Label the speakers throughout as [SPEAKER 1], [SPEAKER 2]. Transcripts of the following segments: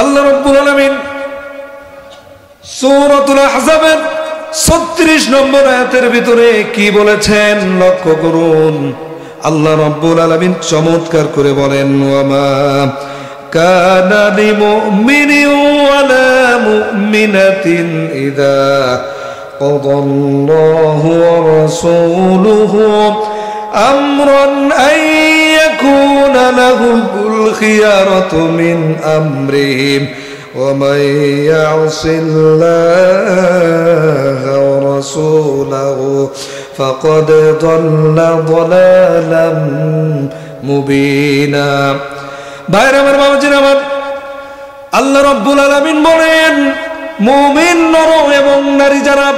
[SPEAKER 1] আল্লাহ রাব্বুল আলামিন সূরাতুল আহজাবের 36 নম্বর আয়াতের ভিতরে কি বলেছেন লক্ষ্য করুন। আল্লাহ রাব্বুল আলামিন চমৎকার করে বলেন, ওয়ামা কানা লিমুমিনিন ওয়ালা মুমিনাতিন ইযা কাদাল্লাহু ওয়া রাসূলুহু আমরান আন ইয়াকুনা লাহুল খিয়ারাতু মিন আমরিহিম ومن يعص الله ورسوله فقد ضل ضلالا مبينا। ভাইরা আমার, বাবাজিরা আমার, আল্লাহ রাব্বুল আলামিন বলেন মুমিন নর এবং নারী যারা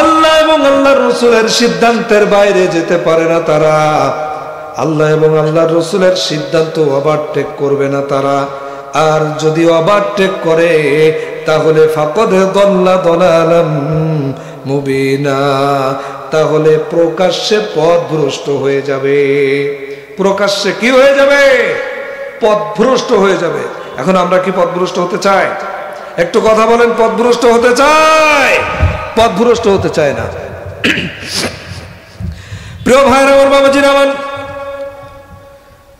[SPEAKER 1] আল্লাহ এবং আল্লাহর রাসূলের সিদ্ধান্তের বাইরে যেতে পারে না, তারা আল্লাহ এবং আল্লাহর রাসূলের সিদ্ধান্ত ওভারটেক করবে না তারা, আর যদি ওভারটেক করে তাহলে ফাকাদ দাল্লা দালালাম মুবিনা, তাহলে প্রকাশ্যে পথভ্রষ্ট হয়ে যাবে। প্রকাশ্যে কি হয়ে যাবে? পথভ্রষ্ট হয়ে যাবে। এখন আমরা কি পথভ্রষ্ট হতে চাই? একটু কথা বলেন, পথভ্রষ্ট হতে চাই? পথভ্রষ্ট হতে চায় না। প্রিয় ভাইরা আমার, বাবাজিরা আমার,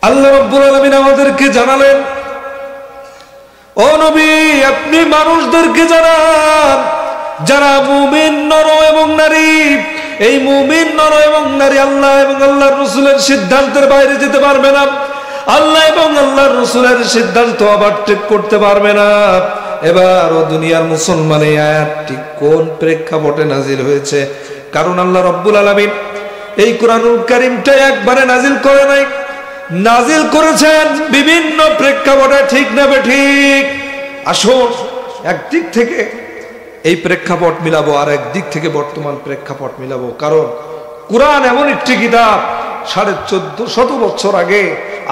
[SPEAKER 1] আল্লাহ রাব্বুল আলামিন আমাদেরকে জানালেন, ও নবী আপনি মানুষদেরকে জানান যারা মুমিন নর এবং নারী, এই মুমিন নর এবং নারী আল্লাহ এবং আল্লাহর রাসূলের সিদ্ধান্তের বাইরে যেতে পারবে না, আল্লাহ এবং আল্লাহর রাসূলের সিদ্ধান্ত ওভারটেক করতে পারবে না। এবার ও দুনিয়ার মুসলমান, এই আয়াতটি কোন প্রেক্ষাপটে নাজিল হয়েছে? কারণ আল্লাহ রাব্বুল আলামিন এই কোরআনুল কারীমটা একবারে নাজিল করে নাই, নাজিল করেছেন বিভিন্ন প্রেক্ষাপটে। ঠিক না ঠিক? আসুন একদিক থেকে এই প্রেক্ষাপট মিলাবো, আর একদিক থেকে বর্তমান প্রেক্ষাপট মিলাবো। কারণ কোরআন এমন একটি কিতাব 1450 বছর আগে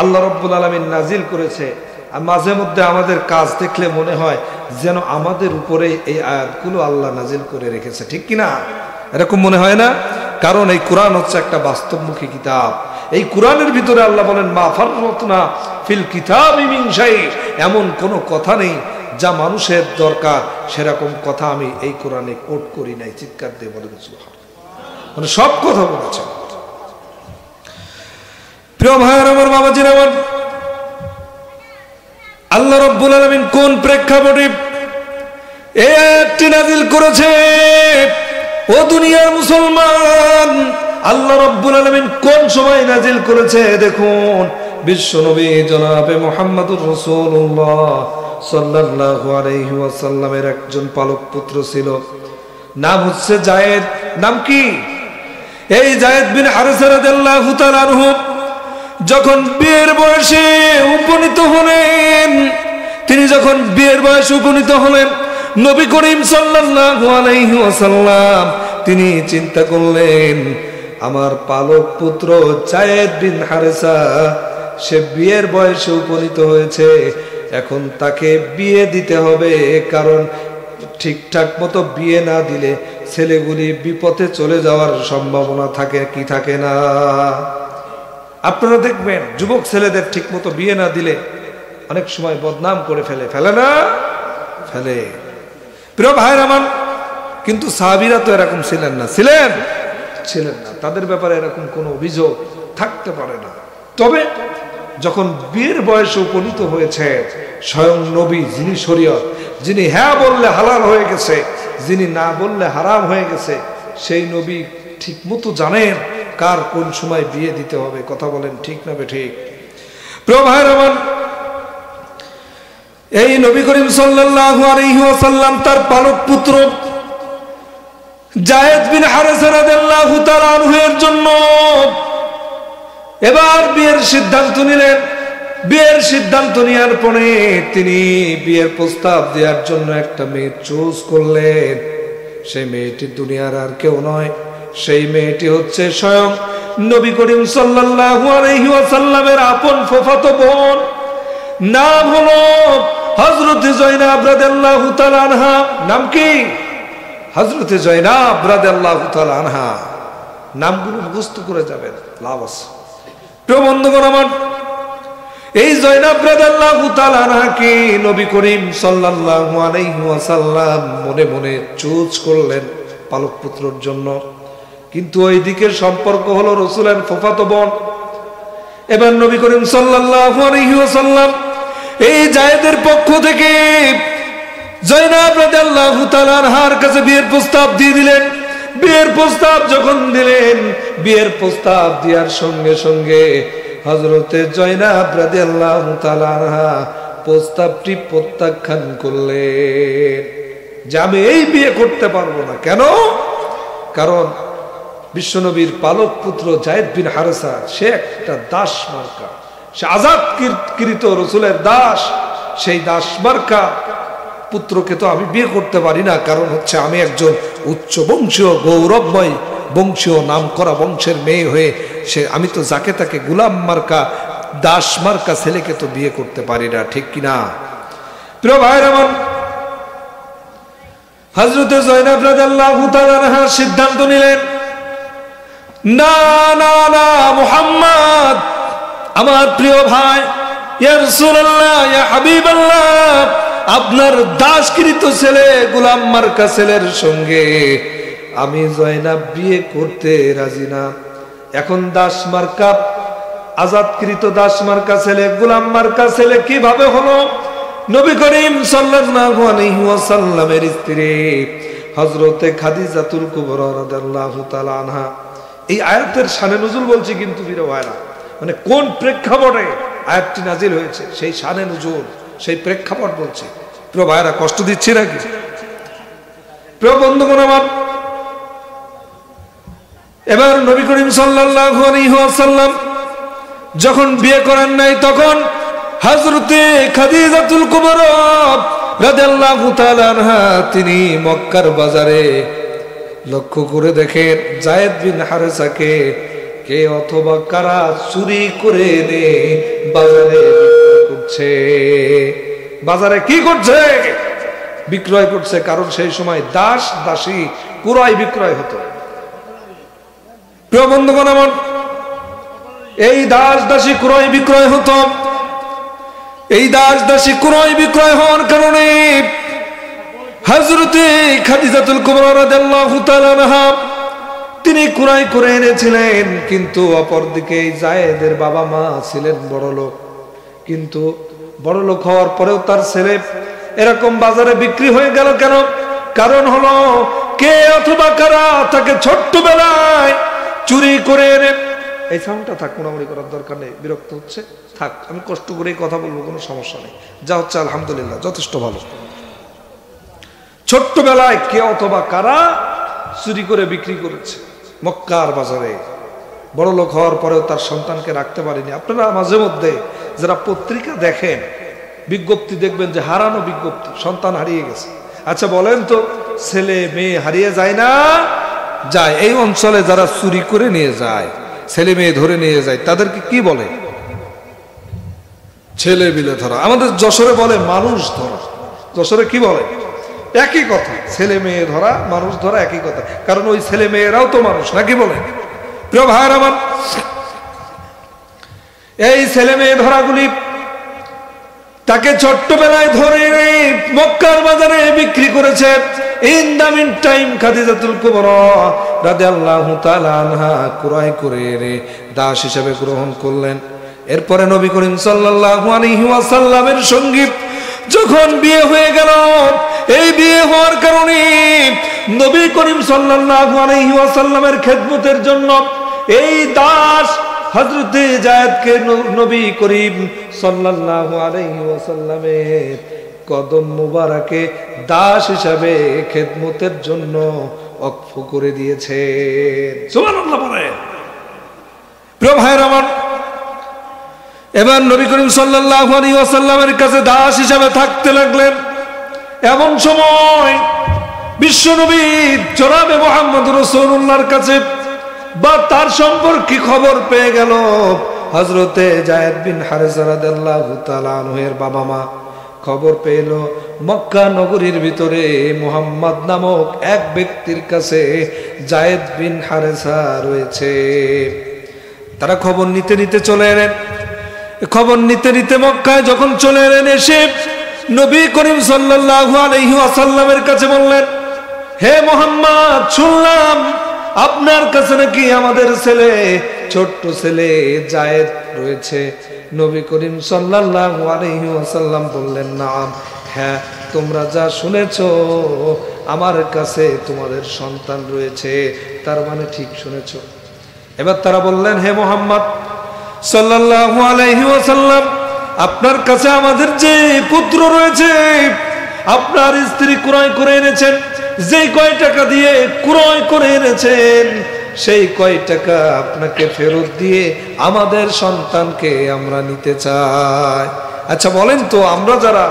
[SPEAKER 1] আল্লাহ রাব্বুল আলামিন নাজিল করেছে, আর মাঝে মধ্যে আমাদের কাজ দেখলে মনে হয় যেন আমাদের উপরে এই আয়াতগুলো আল্লাহ নাজিল করে রেখেছে। ঠিক কিনা? এরকম মনে হয় না? কারণ এই কোরআন হচ্ছে একটা বাস্তবমুখী কিতাব। এই কোরআনের ভিতরে আল্লাহ বলেন, মা ফাররাতনা ফিল কিতাবি মিন শাই, এমন কোনো কথা নেই যা মানুষের দরকার সেরকম কথা আমি এই কোরআনে কোট করি নাই। চিৎকার দিয়ে বলেন সুবহানাল্লাহ। মানে সব কথা বলেছে। প্রিয় ভাইয়ের আমার, বাবাজির আমার, আল্লাহ রাব্বুল আলামিন কোন প্রেক্ষাপটে এই আয়াতটি নাজিল করেছে? ও দুনিয়ার মুসলমান, আল্লাহ রাব্বুল আলামিন কোন সময় নাজিল করেছে দেখুন। বিশ্ব নবী জনাবে মুহাম্মদুর রাসূলুল্লাহ সাল্লাল্লাহু আলাইহি ওয়াসাল্লামের একজন পালক পুত্র ছিল, নাম হচ্ছে যায়েদ। নাম কি? এই যায়েদ বিন হারিসা রাদিয়াল্লাহু তাআলা আনহু যখন বিয়ের বয়সে উপনীত হলেন, তিনি যখন বিয়ের বয়সে উপনীত হলেন, নবী করিম সাল্লাল্লাহু আলাইহি ওয়াসাল্লাম তিনি চিন্তা করলেন, আমার পালক পুত্র যায়েদ বিন হারিসা সে বিয়ের বয়সে উপনীত হয়েছে, এখন তাকে বিয়ে দিতে হবে। কারণ ঠিকঠাক মতো বিয়ে না দিলে ছেলেগুলি বিপথে চলে যাওয়ার সম্ভাবনা থাকে কি থাকে না? আপনারা দেখবেন যুবক ছেলেদের ঠিক মতো বিয়ে না দিলে অনেক সময় বদনাম করে ফেলে না? ফেলে। প্রিয় ভাইরা আমার, কিন্তু সাহাবীরা তো এরকম ছিলেন না। ছিলেন না, তাদের ব্যাপারে এরকম কোনো অভিযোগ থাকতে পারে না। তবে যখন বিয়ের বয়সে উপনীত হয়েছে, স্বয়ং নবী যিনি শরীয়ত, যিনি হ্যাঁ বললে হালাল হয়ে গেছে, যিনি না বললে হারাম হয়ে গেছে, সেই নবী ঠিক মতো জানেন কার কোন সময় বিয়ে দিতে হবে। কথা বলেন ঠিক না ঠিক? প্রিয় ভাইরা আমার, এই নবী করিম সাল্লাল্লাহু আলাইহি ওয়াসাল্লাম তার পালক পুত্র যায়েদ বিন হারিসা রাদিয়াল্লাহু তাআলা আনহু এর জন্য এবার বিয়ের সিদ্ধান্ত নিলেন। বিয়ের সিদ্ধান্ত নেওয়ার পরে তিনি বিয়ের প্রস্তাব দেওয়ার জন্য একটা মেয়ে চুজ করলেন। সেই মেয়েটি দুনিয়ার আর কেউ নয়, সেই মেয়েটি হচ্ছে স্বয়ং নবী করিম সাল্লাল্লাহু আলাইহি ওয়াসাল্লামের আপন ফুফাতো বোন। নাম হলো হযরত জয়নাব রাদিয়াল্লাহু তাআলা আনহা। নাম কি? হযরত জয়নাব রাদিয়াল্লাহু তাআলা আনহা। নামগুলো মুখস্থ করে যাবেন, লাভ আছে। প্রিয় বন্ধুগণ আমার, এই জয়নাব রাদিয়াল্লাহু তাআলা আনহাকে নবী করিম সাল্লাল্লাহু আলাইহি ওয়াসাল্লাম মনে মনে চুজ করলেন পালক পুত্রর জন্য, কিন্তু ওই দিকের সম্পর্ক হলো রাসূলের ফুফাতো বোন। এবার নবী করিম সাল্লাল্লাহু আলাইহি ওয়াসাল্লাম এই জায়েদের পক্ষ থেকে জয়নাব রাদিয়াল্লাহু তাআলা আনহার কাছে বিয়ের প্রস্তাব দিয়ে দিলেন। বিয়ের প্রস্তাব যখন দিলেন, বিয়ের প্রস্তাব দেওয়ার সঙ্গে সঙ্গে হযরতে জয়নাব রাদিয়াল্লাহু তাআলা আনহা প্রস্তাবটি প্রত্যাখ্যান করলেন যে আমি এই বিয়ে করতে পারবো না। কেন? কারণ বিশ্বনবীর পালক পুত্র যায়েদ বিন হারেসা সে একটা দাস মার্কা, সে আজাদকৃত রাসূলের দাস। সেই দাস মার্কা পুত্রকে তো আমি বিয়ে করতে পারি না, কারণ হচ্ছে আমি একজন উচ্চ বংশীয় গৌরবময় বংশীয় নাম করা বংশের মেয়ে হয়ে আমি তো যাকে তাকে গোলাম মার্কা দাস মার্কা ছেলেকে তো বিয়ে করতে পারি না, ঠিক কিনা? প্রিয় ভাইরা আমার, হযরতে জয়নাব রাদিয়াল্লাহু তাআলা আনহা সিদ্ধান্ত নিলেন, না না না মুহাম্মদ, আমার প্রিয় ভাই, ইয়া রাসূলুল্লাহ, ইয়া হাবিবাল্লাহ, আপনার দাসকৃত ছেলে গোলাম মার্কা ছেলের সঙ্গে আমি জয়নাব বিয়ে করতে রাজি না। এখন দাস মার্কা আজাদকৃত দাস মার্কা ছেলে গোলাম মার্কা ছেলে কিভাবে হলো? নবী করিম সাল্লাল্লাহু আলাইহি ওয়াসাল্লামের স্ত্রী হযরতে খাদিজাতুল কুবরা রাদিয়াল্লাহু তাআলা আনহা। এই আয়াতের শানে নুজুল বলছি কিন্তু প্রিয় ভাইরা, মানে কোন প্রেক্ষাপটে আয়াতটি নাজিল হয়েছে সেই শানে নুজুল, সেই প্রেক্ষাপট বলছি। প্রিয় ভাইরা, কষ্ট দিচ্ছি নাকি? প্রিয় বন্ধুগণ আমার, এবার নবী করিম সাল্লাল্লাহু আলাইহি ওয়াসাল্লাম যখন বিয়ে করেন নাই, তখন হযরতে খাদিজাতুল কুবরা রাদিয়াল্লাহু তাআলা আনহা তিনি মক্কার বাজারে লক্ষ্য করে দেখেন যায়েদ বিন হারেসাকে কে অথবা কারা চুরি করে এনে বাজারে করছে। বাজারে কি করছে? বিক্রয় করছে। কারণ সেই সময় দাস দাসী ক্রয় বিক্রয় হতো। প্রিয় বন্ধুগণ আমার, এই দাস দাসী ক্রয় বিক্রয় হতো। এই দাস দাসী ক্রয় বিক্রয় হওয়ার কারণে হযরতে খাদিজাতুল কুবরা রাদিয়াল্লাহু তাআলা আনহা তিনি ক্রয় করে এনেছিলেন, কিন্তু অপরদিকে যায়েদের বাবা মা ছিলেন বড়লোক। কিন্তু বড়লোক হওয়ার পরেও তার ছেলে এরকম বাজারে বিক্রি হয়ে গেল কেন? কারণ হলো কে অথবা কারা তাকে ছোট্টবেলায় চুরি করে এনে, এই সাউন্ডটা থাক, মোড়ামুড়ি করার দরকার নেই, বিরক্ত হচ্ছে, থাক, আমি কষ্ট করে কথা বলবো, কোনো সমস্যা নেই, যা হচ্ছে আলহামদুলিল্লাহ যথেষ্ট ভালো। ছোট্টবেলায় কে অথবা কারা চুরি করে বিক্রি করেছে মক্কার বাজারে। বড় লোক হওয়ার পরেও তার সন্তানকে রাখতে পারেনি। আপনারা মাঝে মধ্যে যারা পত্রিকা দেখেন, বিজ্ঞপ্তি দেখবেন যে হারানো বিজ্ঞপ্তি, সন্তান হারিয়ে গেছে। আচ্ছা বলেন তো, ছেলে মেয়ে হারিয়ে যায় না? যায়। এই অঞ্চলে যারা চুরি করে নিয়ে যায়, ছেলে মেয়ে ধরে নিয়ে যায়, তাদেরকে কি বলে? ছেলে বিলে ধরা। আমাদের যশোরে বলে মানুষ ধরা। যশোরে কি বলে? একই কথা, ছেলে মেয়ে ধরা মানুষ ধরা একই কথা, কারণ ওই ছেলে মেয়েরাও তো মানুষ, নাকি বলে? প্রিয় ভাইয়ের আমার, এই ছেলে মেয়ে ধরাগুলি তাকে ছোট্টবেলায় ধরে মক্কার বাজারে বিক্রি করেছে। ইন দ্য মিন টাইম খাদিজাতুল কুবরা রাদিয়াল্লাহু তাআলা আনহা ক্রয় করে এনে দাস হিসেবে গ্রহণ করলেন। এরপরে নবী করিম সাল্লাল্লাহু আলাইহি ওয়াসাল্লামের সঙ্গে যখন বিয়ে হয়ে গেল, এই বিয়ে হওয়ার কারণে নবী করিম সাল্লাল্লাহু আলাইহি ওয়াসাল্লামের খেদমতের জন্য এই দাস হযরতে যায়েদকে নবী করিম সাল্লাল্লাহু আলাইহি ওয়াসাল্লামের কদম মুবারকে দাস হিসাবে খেদমতের জন্য ওয়াকফ করে দিয়েছে। সুবহানাল্লাহ বলেন। প্রিয় ভাইরা আমার, এবার নবী করিম সাল্লাল্লাহু আলাইহি ওয়াসাল্লামের কাছে দাস হিসাবে থাকতে লাগলেন। এমন সময় বিশ্বনবী জনাবে মুহাম্মদ রাসূলুল্লাহর কাছে বা তার সম্পর্কে খবর পেয়ে গেল হযরতে যায়েদ বিন হারেসা রাদিয়াল্লাহু তাআলা আনহুর বাবা মা খবর পেল মক্কা নগরীর ভিতরে মুহাম্মদ নামক এক ব্যক্তির কাছে যায়েদ বিন হারেসা রয়েছে। তারা খবর নিতে নিতে চলে এলেন খবর নিতে নিতে মক্কায় যখন চলে এলেন, এসে নবী করিম সাল্লাল্লাহু আলাইহি ওয়াসাল্লামের কাছে বললেন, হে মুহাম্মদ, শুনলাম আপনার কাছে নাকি আমাদের ছেলে, ছোট্ট ছেলে যায়েদ রয়েছে। নবী করিম সাল্লাল্লাহু আলাইহি ওয়াসাল্লাম বললেন, নাম, হ্যাঁ, তোমরা যা শুনেছো আমার কাছে তোমাদের সন্তান রয়েছে, তার মানে ঠিক শুনেছো। এবার তারা বললেন, হে মুহাম্মদ সাল্লাল্লাহু আলাইহি ওয়াসাল্লাম, আপনার কাছে আমাদের যে পুত্র রয়েছে, আপনার স্ত্রী ক্রয় করে এনেছেন, যেই কয় টাকা দিয়ে ক্রয় করে এনেছেন সেই কয় টাকা আপনাকে ফেরত দিয়ে আমাদের সন্তানকে আমরা নিতে চাই। আচ্ছা বলেন তো, আমরা যারা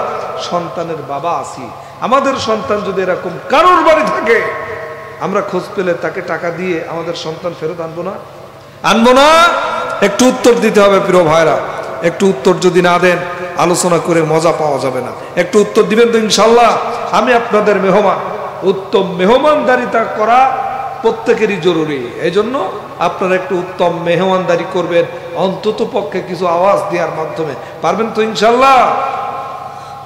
[SPEAKER 1] সন্তানের বাবা আছি, আমাদের সন্তান যদি এরকম কারোর বাড়ি থাকে, আমরা খোঁজ পেলে তাকে টাকা দিয়ে আমাদের সন্তান ফেরত আনবো না? আনবো না? একটু উত্তর দিতে হবে প্রিয় ভাইরা। একটু উত্তর যদি না দেন আলোচনা করে মজা পাওয়া যাবে না। একটু উত্তর দিবেন তো ইনশাল্লাহ? আমি আপনাদের মেহমান, উত্তম মেহমানদারিতা করা প্রত্যেকেরই জরুরি। এই জন্য আপনারা একটু উত্তম মেহমানদারি করবেন, অন্তত পক্ষে কিছু আওয়াজ দেওয়ার মাধ্যমে। পারবেন তো ইনশাল্লাহ?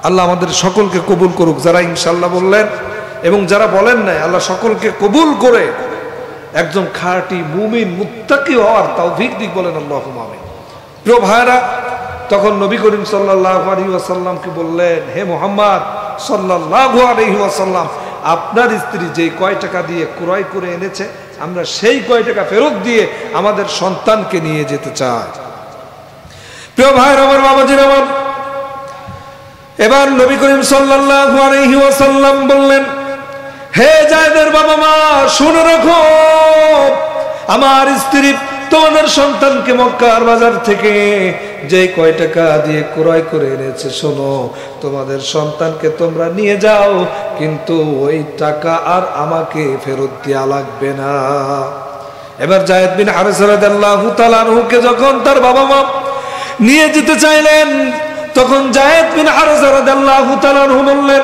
[SPEAKER 1] আল্লাহ আমাদের সকলকে কবুল করুক, যারা ইনশাল্লাহ বললেন এবং যারা বলেন নাই, আল্লাহ সকলকে কবুল করে একজন খাঁটি মুমিন মুত্তাকি হওয়ার তৌফিক দিক, বলেন আল্লাহুম্মা আমিন। প্রিয় ভাইরা, তখন নবী করিম সাল্লাল্লাহু আলাইহি ওয়াসাল্লামকে বললেন, হে মুহাম্মদ সাল্লাল্লাহু আলাইহি ওয়াসাল্লাম, আপনার স্ত্রী যেই কয় টাকা দিয়ে ক্রয় করে এনেছে, আমরা সেই কয় টাকা ফেরত দিয়ে আমাদের সন্তানকে নিয়ে যেতে চাই। প্রিয় ভাইরা আমার, বাবাজির আমার, এবার নবী করিম সাল্লাল্লাহু আলাইহি ওয়াসাল্লাম বললেন, হে যায়েদের বাবা মা, শুনে রাখো, আমার স্ত্রী তোমাদের সন্তানকে মক্কার বাজার থেকে যে কয় টাকা দিয়ে ক্রয় করে এনেছে, শোনো, তোমাদের সন্তানকে তোমরা নিয়ে যাও, কিন্তু ওই টাকা আর আমাকে ফেরত দেয়া লাগবে না। এবার যায়েদ বিন হারেসা রাদিয়াল্লাহু তাআলা আনহুকে যখন তার বাবা মা নিয়ে যেতে চাইলেন, তখন যায়েদ বিন হারেসা রাদিয়াল্লাহু তাআলা আনহু বললেন,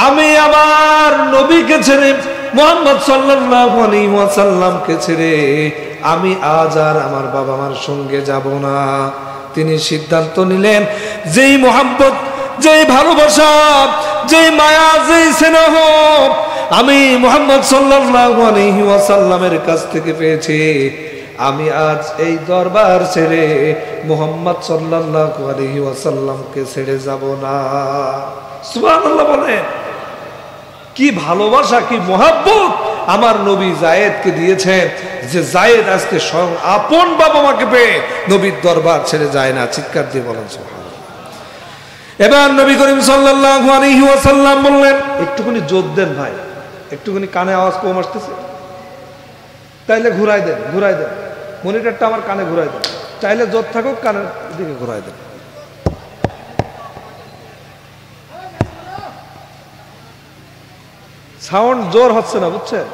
[SPEAKER 1] আমি আমার নবীকে ছেড়ে, মুহাম্মদ সাল্লাল্লাহু আলাইহি ওয়াসাল্লামকে ছেড়ে আমি আজ আর আমার বাবা মার সঙ্গে যাব না। তিনি সিদ্ধান্ত নিলেন, যেই মোহাম্মত, যেই ভালোবাসা, যেই মায়া, যেই স্নেহ আমি মুহাম্মদ সাল্লাল্লাহু আলাইহি ওয়াসাল্লামের কাছ থেকে পেয়েছি, আমি আজ এই দরবার ছেড়ে মুহাম্মদ সাল্লাল্লাহু আলাইহি ওয়াসাল্লামকে ছেড়ে যাব না। সুবহানাল্লাহ বলেন। কি ভালোবাসা, কি মহব্বত আমার নবী যায়েদকে দিয়েছেন, যে যায়েদ আজকে স্বয়ং আপন বাবা মাকে পেয়ে নবীর দরবার ছেড়ে যায় না। চিৎকার দিয়ে বলেন সুবহানাল্লাহ। এবার নবী করিম সাল্লাল্লাহু আলাইহি ওয়াসাল্লাম বললেন, একটুখানি জোর দেন ভাই, একটুখানি কানে আওয়াজ কম আসতেছে, তাইলে ঘুরাই দেন, ঘুরাই দেন, মনিটরটা আমার কানে ঘুরাই দেন, চাইলে জোর থাকুক কানের দিকে ঘুরাই দেন। সাউন্ড জোর হচ্ছে না, বুঝছেন?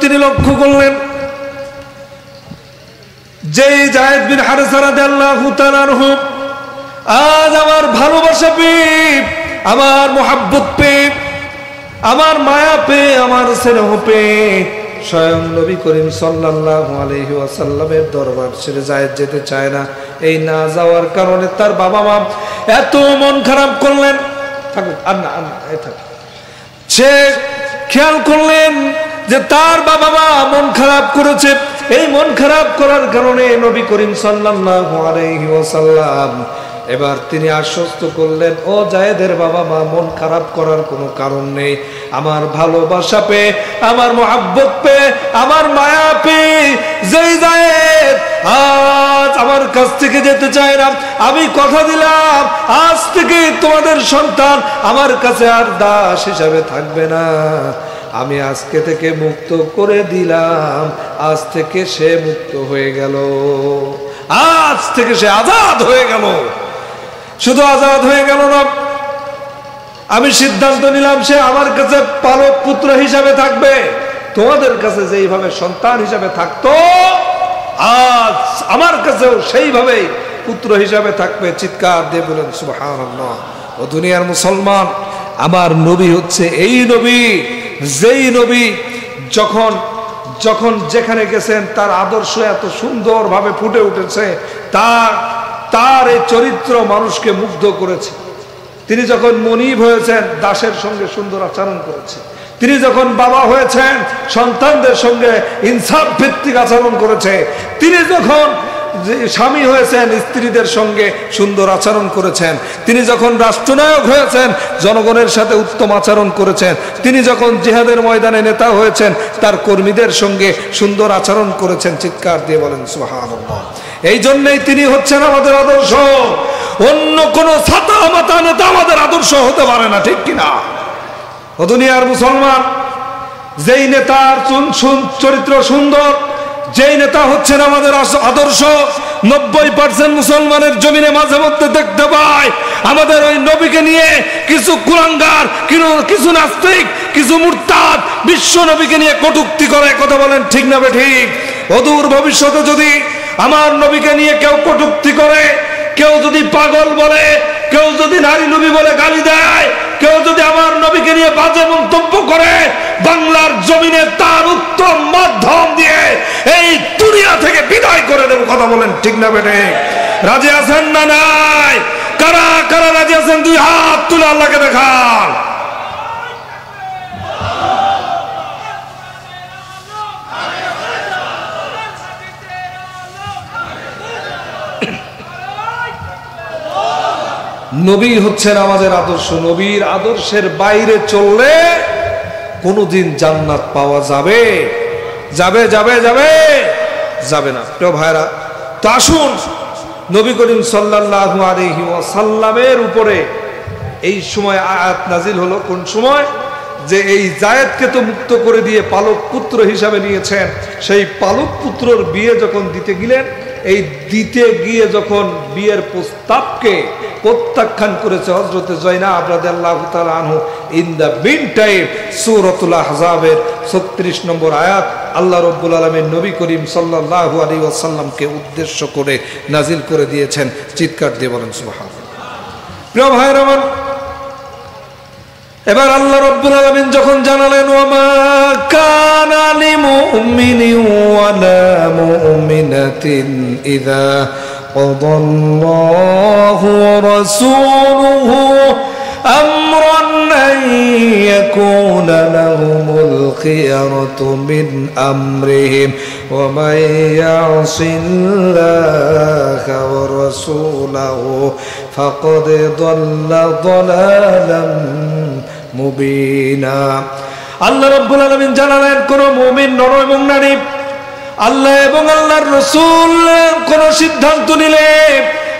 [SPEAKER 1] তিনি লক্ষ্য করলেন, যে যায়েদ বিন হারেসা রাদিয়াল্লাহু তাআলা আনহু আজ আমার ভালোবাসা পেয়ে, আমার মোহাব্বত পেয়ে, আমার মায়া পেয়ে, আমার স্নেহ পেয়ে স্বয়ং নবী করিম সাল্লাল্লাহু আলাইহি ওয়াসাল্লামের দরবার ছেড়ে যায়েদ যেতে চায় না। এই না যাওয়ার কারণে তার বাবা মা এত মন খারাপ করলেন। থাকুক, আর না, আর না, এই থাক। সে খেয়াল করলেন যে তার বাবা মা মন খারাপ করেছে। এই মন খারাপ করার কারণে নবী করিম সাল্লাল্লাহু আলাইহি ওয়াসাল্লাম এবার তিনি আশ্বস্ত করলেন, ও যায়েদের বাবা মা, মন খারাপ করার কোনো কারণ নেই। আমার ভালোবাসা পেয়ে, আমার মোহাব্বত পেয়ে, আমার মায়া পেয়ে যেই যায়েদ আজ আমার কাছ থেকে যেতে চায় না, আমি কথা দিলাম আজ থেকে তোমাদের সন্তান আমার কাছে আর দাস হিসাবে থাকবে না। আমি আজকে থেকে মুক্ত করে দিলাম। আজ থেকে সে মুক্ত হয়ে গেল, আজ থেকে সে আজাদ হয়ে গেল। শুধু আজাদ হয়ে গেল না, আমি সিদ্ধান্ত নিলাম সে আমার কাছে পালক পুত্র হিসাবে থাকবে। তোমাদের কাছে যেইভাবে সন্তান হিসাবে থাকতো, আজ আমার কাছেও সেইভাবেই পুত্র হিসাবে থাকবে। চিৎকার দিয়ে বলেন সুবহানাল্লাহ। ও দুনিয়ার মুসলমান, আমার নবী হচ্ছে এই নবী, যেই নবী যখন যখন যেখানে গেছেন তার আদর্শ এত সুন্দরভাবে ফুটে উঠেছে, তার এই চরিত্র মানুষকে মুগ্ধ করেছে। তিনি যখন মনিব হয়েছেন দাসের সঙ্গে সুন্দর আচরণ করেছে, তিনি যখন বাবা হয়েছেন সন্তানদের সঙ্গে ইনসাফ ভিত্তিক আচরণ করেছে, তিনি যখন স্বামী হয়েছেন স্ত্রীদের সঙ্গে সুন্দর আচরণ করেছেন, তিনি যখন রাষ্ট্রনায়ক হয়েছেন জনগণের সাথে উত্তম আচরণ করেছেন, তিনি যখন জিহাদের ময়দানে নেতা হয়েছেন তার কর্মীদের সঙ্গে সুন্দর আচরণ করেছেন। চিৎকার দিয়ে বলেন সুবহানাল্লাহ। এই জন্যই তিনি হচ্ছেন আমাদের আদর্শ। অন্য কোন ছাতা মাতা নেতা আমাদের আদর্শ হতে পারে না, ঠিক কিনা? ও দুনিয়ার মুসলমান, যেই নেতার চরিত্র সুন্দর, যেই নেতা হচ্ছেন আমাদের আদর্শ, 90% মুসলমানের জমিনে মাঝে মধ্যে দেখতে পায় আমাদের ওই নবীকে নিয়ে কিছু কুলাঙ্গার, কিছু নাস্তিক, কিছু মুরতাদ বিশ্ব নবীকে নিয়ে কটূক্তি করে। কথা বলেন ঠিক না ঠিক? অদূর ভবিষ্যতে যদি আমার নবীকে নিয়ে কেউ কটূক্তি করে, কেউ যদি পাগল বলে, কেউ যদি নারী নবী বলে গালি দেয়, কেউ যদি আমার নবীকে নিয়ে বাজে মন্তব্য করে, বাংলার জমিনে তার উত্তম মাধ্যম দিয়ে এই দুনিয়া থেকে বিদায় করে দেব। কথা বলেন ঠিক না বেটে? রাজি আছেন না নাই? কারা কারা রাজি আছেন? দুই হাত তুলে আল্লাহকে দেখান। নবী হচ্ছেন আমাদের আদর্শ। নবীর আদর্শের বাইরে চললে কোনদিন জান্নাত পাওয়া যাবে যাবে যাবে যাবে যাবে না। প্রিয় ভাইরা, তো আসুন নবী করিম সাল্লাল্লাহু আলাইহি ওয়াসাল্লামের উপরে এই সময় আয়াত নাজিল হলো। কোন সময়? যে এই জায়েদকে তো মুক্ত করে দিয়ে পালক পুত্র হিসাবে নিয়েছেন, সেই পালক পুত্রর বিয়ে যখন দিতে গেলেন, এই দিতে গিয়ে যখন বিয়ের প্রস্তাবকে প্রত্যাখ্যান করেছে হযরতে জয়নাব রাদিয়াল্লাহু তাআলা আনহু, ইন দা মিন টাইম সূরাতুল আহজাবের 36 নম্বর আয়াত আল্লাহ রাব্বুল আলামিন নবী করিম সাল্লাল্লাহু আলাইহি ওয়াসাল্লামকে উদ্দেশ্য করে নাজিল করে দিয়েছেন। চিৎকার দিয়ে বলেন সুবহানাল্লাহ। প্রিয় ভাইরা আমার, এবার আল্লাহ রাব্বুল আলামিন যখন জানালেন ওয়ামা কানা লিমুমিনিন ওয়ালা মুমিনাতিন ইযা ক্বাদাল্লাহু ওয়া রাসূলুহু আমরান আন ইয়াকুনা লাহুমুল খিয়ারাতু মিন আমরিহিম ওয়া মান ইয়াসিল্লাহা ওয়া রাসূলাহু ফাকাদ দাল্লা দালালাম মুবিনা। আল্লাহ রাব্বুল আলামিন জানালেন, কোন মুমিন নর এবং নারী আল্লাহ এবং আল্লাহর রাসূল কোন সিদ্ধান্ত নিলে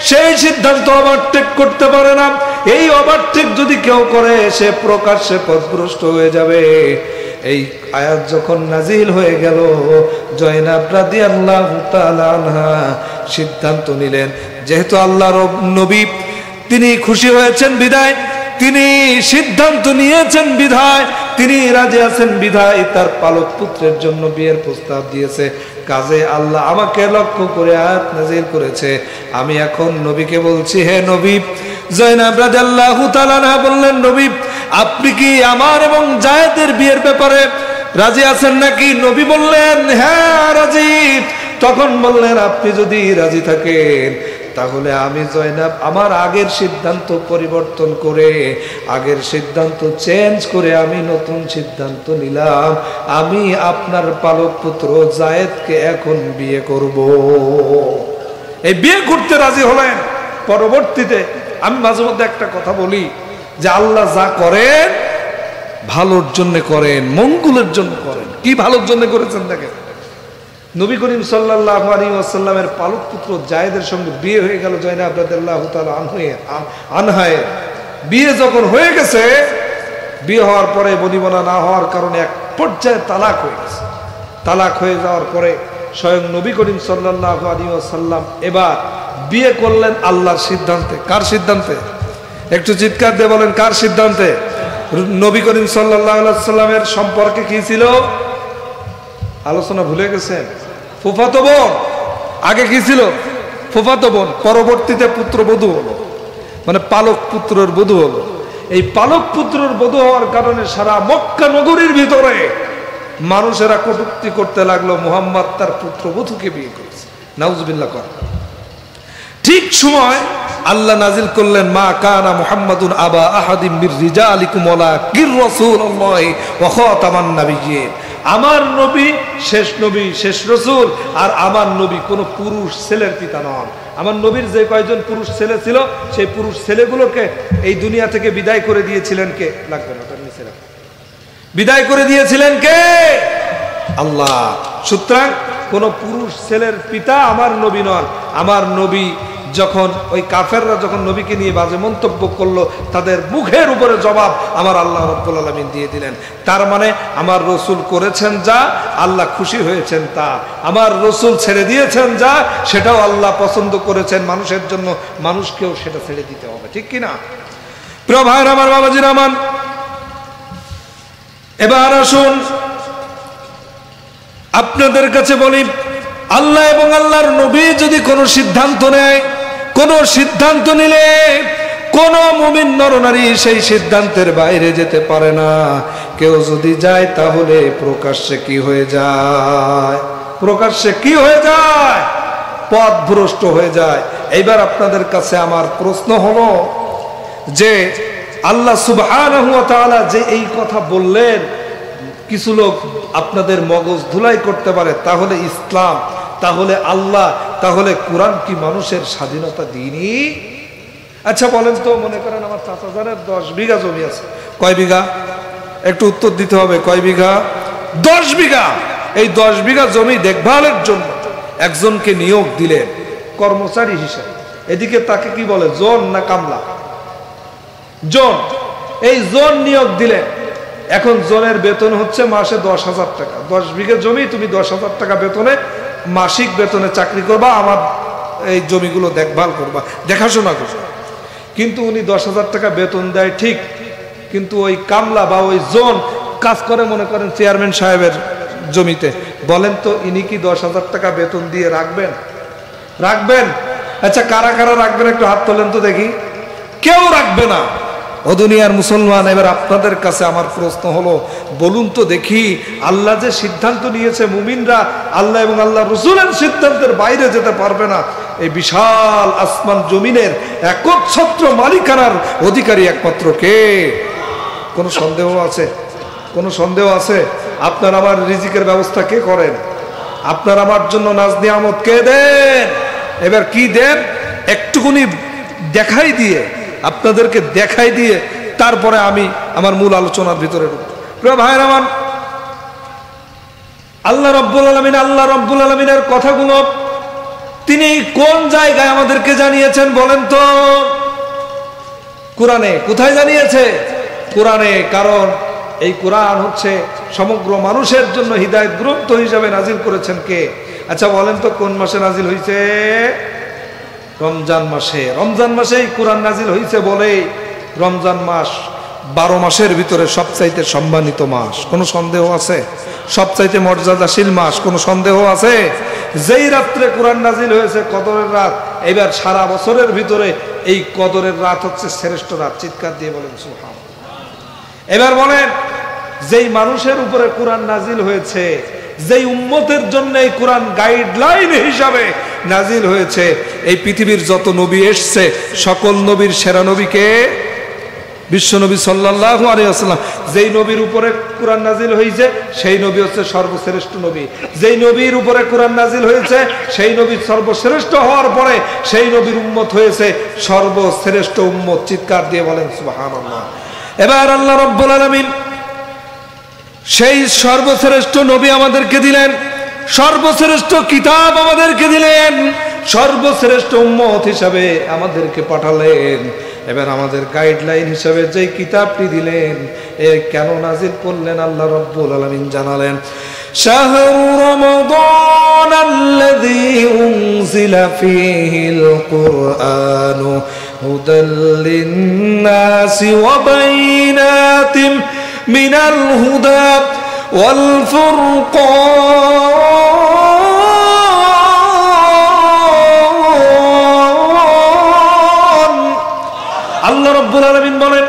[SPEAKER 1] সেই সিদ্ধান্ত ওভারটেক করতে পারে না। এই ওভারটেক যদি কেউ করে সে প্রকাশ্যে পথভ্রষ্ট হয়ে যাবে। এই আয়াত যখন নাজিল হয়ে গেল, জয়নাব রাদিয়াল্লাহু তাআলা আনহা সিদ্ধান্ত নিলেন, যেহেতু আল্লাহর নবী তিনি খুশি হয়েছেন বিদায়, তিনি সিদ্ধান্ত নিয়েছেন বিধায়, তিনি রাজি আছেন বিধায় তার পালক পুত্রের জন্য বিয়ের প্রস্তাব দিয়েছে। কাজে আল্লাহ আমাকে লক্ষ্য করে আয়াত নাজিল করেছে। আমি এখন নবীকে বলছি, হে নবী। জয়নাব রাদিয়াল্লাহু তাআলা আনহা বললেন, নবী আপনি কি আমার এবং জায়েদের বিয়ের ব্যাপারে রাজি আছেন নাকি? নবী বললেন, হ্যাঁ রাজি। তখন বললেন, আপনি যদি রাজি থাকেন তাহলে আমি জয়নাব আমার আগের সিদ্ধান্ত পরিবর্তন করে, আগের সিদ্ধান্ত চেঞ্জ করে আমি নতুন সিদ্ধান্ত নিলাম। আমি আপনার পালক পুত্র জায়েদকে এখন বিয়ে করব। এই বিয়ে করতে রাজি হলেন। পরবর্তীতে আমি মাঝে মধ্যে একটা কথা বলি যে আল্লাহ যা করেন ভালোর জন্য করেন, মঙ্গলের জন্য করেন। কি ভালোর জন্য করেছেন দেখেন, নবী করিম সাল্লাল্লাহু আলাইহি ওয়াসাল্লামের পালক পুত্র জায়েদের সঙ্গে বিয়ে হয়ে গেল। জয়নাব রাদিয়াল্লাহু তাআলা আনহায়ের বিয়ে যখন হয়ে গেছে, বিয়ে হওয়ার পরে বনিবনা না হওয়ার কারণে এক পর্যায়ে তালাক হয়ে গেছে। তালাক হয়ে যাওয়ার পরে স্বয়ং নবী করিম সাল্লাল্লাহু আলাইহি ওয়াসাল্লাম এবার বিয়ে করলেন আল্লাহর সিদ্ধান্তে। কার সিদ্ধান্তে? একটু চিৎকার দিয়ে বলেন, কার সিদ্ধান্তে? নবী করিম সাল্লাল্লাহু আলাইহি ওয়াসাল্লামের সম্পর্কে কি ছিল আলোচনা ভুলে গেছেন? ফুফাতো বোন। আগে কি ছিল? ফুফাতো বোন। পরবর্তীতে পুত্রবধূ হলো, মানে পালক পুত্রের বধূ হলো। এই পালক পুত্রের বধূ হওয়ার কারণে সারা মক্কা নগরীর ভিতরে মানুষেরা কটূক্তি করতে লাগলো, মুহাম্মদ তার পুত্রবধূকে বিয়ে করেছে। নাউজুবিল্লাহ কর। ঠিক সময় আল্লাহ নাজিল করলেন, মা কানা মুহাম্মাদুন আবা আহাদিম মির রিজালিকুম ওয়ালাকির রাসূলুল্লাহি ওয়া খাতামান নাবিয়্যিন। আমার নবী শেষ নবী, শেষ রাসূল, আর আমার নবী কোনো পুরুষ ছেলের পিতা নন। আমার নবীর যে কয়জন পুরুষ ছেলে ছিল, সেই পুরুষ ছেলেগুলোকে এই দুনিয়া থেকে বিদায় করে দিয়েছিলেন কে? লাগবে না, তার নিচে রাখ। বিদায় করে দিয়েছিলেন কে? আল্লাহ। সুতরাং কোন পুরুষ ছেলের পিতা আমার নবী নন। আমার নবী যখন ওই কাফেররা যখন নবীকে নিয়ে বাজে মন্তব্য করলো, তাদের মুখের উপরে জবাব আমার আল্লাহ রাব্বুল আলামিন দিয়ে দিলেন। তার মানে আমার রসুল করেছেন যা, আল্লাহ খুশি হয়েছেন তা। আমার রসুল ছেড়ে দিয়েছেন যা, সেটাও আল্লাহ পছন্দ করেছেন মানুষের জন্য, মানুষকেও সেটা ছেড়ে দিতে হবে, ঠিক কিনা? প্রিয় ভাইরা আমার, বাবাজিরা আমার, এবার আসুন আপনাদের কাছে বলি, আল্লাহ এবং আল্লাহর নবী যদি কোনো সিদ্ধান্ত নেয়, কোন সিদ্ধান্ত নিলে কোন মুমিন নরনারী সেই সিদ্ধান্তের বাইরে যেতে পারে না। কেউ যদি যায় তাহলে প্রকাশ্যে কি হয়ে যায়? প্রকাশ্যে কি হয়ে যায়? পথভ্রষ্ট হয়ে যায়। এইবার আপনাদের কাছে আমার প্রশ্ন হলো যে আল্লাহ সুবহানাহু ওয়া তাআলা যে এই কথা বললেন, কিছু লোক আপনাদের মগজ ধুলাই করতে পারে, তাহলে ইসলাম, তাহলে আল্লাহ, তাহলে কোরআন কি মানুষের স্বাধীনতা দিইনি? আচ্ছা বলেন তো, মনে করেন আমার চাচা জানের 10 বিঘা জমি আছে। কয় বিঘা? একটু উত্তর দিতে হবে। কয় বিঘা? 10 বিঘা। এই 10 বিঘা জমি দেখভালের জন্য একজনকে নিয়োগ দিলেন কর্মচারী হিসেবে। এদিকে তাকে কি বলে, জন না কামলা? জন। এই জন নিয়োগ দিলেন। এখন জনের বেতন হচ্ছে মাসে 10,000 টাকা। 10 বিঘা জমি, তুমি 10,000 টাকা বেতনে, মাসিক বেতনে চাকরি করবা, আমার এই জমিগুলো দেখভাল করবা, দেখাশোনা করবা। কিন্তু উনি 10,000 টাকা বেতন দেয় ঠিক, কিন্তু ওই কামলা বা ওই জন কাজ করে মনে করেন চেয়ারম্যান সাহেবের জমিতে। বলেন তো ইনি কি 10,000 টাকা বেতন দিয়ে রাখবেন? রাখবেন? আচ্ছা কারা কারা রাখবেন একটু হাত তোলেন তো দেখি। কেউ রাখবে না। ও দুনিয়ার মুসলমান, এবার আপনাদের কাছে আমার প্রশ্ন হলো, বলুন তো দেখি, আল্লাহ যে সিদ্ধান্ত নিয়েছে মুমিনরা আল্লাহ এবং আল্লাহ রসুলের সিদ্ধান্তের বাইরে যেতে পারবে না, এই বিশাল আসমান জমিনের একচ্ছত্র মালিকানার অধিকারী একমাত্র কে? কোনো সন্দেহ আছে? কোনো সন্দেহ আছে? আপনার আমার রিজিকের ব্যবস্থা কে করেন? আপনার আমার জন্য নাজ নিয়ামত কে দেন? এবার কি দেন একটুকুনি দেখাই দিয়ে, আপনাদেরকে দেখাই দিয়ে তারপরে আমি আমার মূল আলোচনার ভিতরে ঢুকব। প্রিয় ভাইয়ের আমার, আল্লাহ রাব্বুল আলামিনের কথাগুলো তিনি কোন জায়গায় আমাদেরকে জানিয়েছেন বলেন তো? কোরআনে। কোথায় জানিয়েছে? কোরআনে। কারণ এই কোরআন হচ্ছে সমগ্র মানুষের জন্য হিদায়াত গ্রন্থ হিসাবে নাজিল করেছেন কে? আচ্ছা বলেন তো কোন মাসে নাজিল হয়েছে? রমজান মাসে। রমজান মাসে এই কোরআন নাজিল হয়েছে বলে রমজান মাস 12 মাসের ভিতরে সবচাইতে সম্মানিত মাস। কোনো সন্দেহ আছে? সবচাইতে মর্যাদাশীল মাস। কোনো সন্দেহ আছে? যেই রাত্রে কোরআন নাজিল হয়েছে কদরের রাত, এবার সারা বছরের ভিতরে এই কদরের রাত হচ্ছে শ্রেষ্ঠ রাত। চিৎকার দিয়ে বলেন সুবহান। এবার বলেন, যেই মানুষের উপরে কোরআন নাজিল হয়েছে, যেই উম্মতের জন্য এই কোরআন গাইডলাইন হিসাবে নাজিল হয়েছে, এই পৃথিবীর যত নবী এসছে সকল নবীর সেরা নবীকে? বিশ্বনবী সাল্লাল্লাহু আলাইহি ওয়াসাল্লাম। যেই নবীর উপরে কোরআন নাজিল হয়েছে সেই নবী হচ্ছে সর্বশ্রেষ্ঠ নবী। যেই নবীর উপরে কোরআন নাজিল হয়েছে সেই নবী সর্বশ্রেষ্ঠ হওয়ার পরে সেই নবীর উম্মত হয়েছে সর্বশ্রেষ্ঠ উম্মত। চিৎকার দিয়ে বলেন সুবহানাল্লাহ। এবার আল্লাহ রাব্বুল আলামিন সেই সর্বশ্রেষ্ঠ নবী আমাদেরকে দিলেন, সর্বশ্রেষ্ঠ কিতাব আমাদেরকে দিলেন, সর্বশ্রেষ্ঠ উম্মত হিসাবে আমাদেরকে পাঠালেন। এবার আমাদের গাইডলাইন হিসাবে যেই কিতাবটি দিলেন, কেন নাজিল করলেন আল্লাহ রাব্বুল আলামিন জানালেন, শাহরু রমাদান আল্লাযী উনজিলা ফীহিল কুরআনু হুদাল লিন-নাসি ওয়া বাইনাতিন মিনাল হুদা ওয়াল ফুরকান। আল্লাহ রাব্বুল আলামিন বলেন,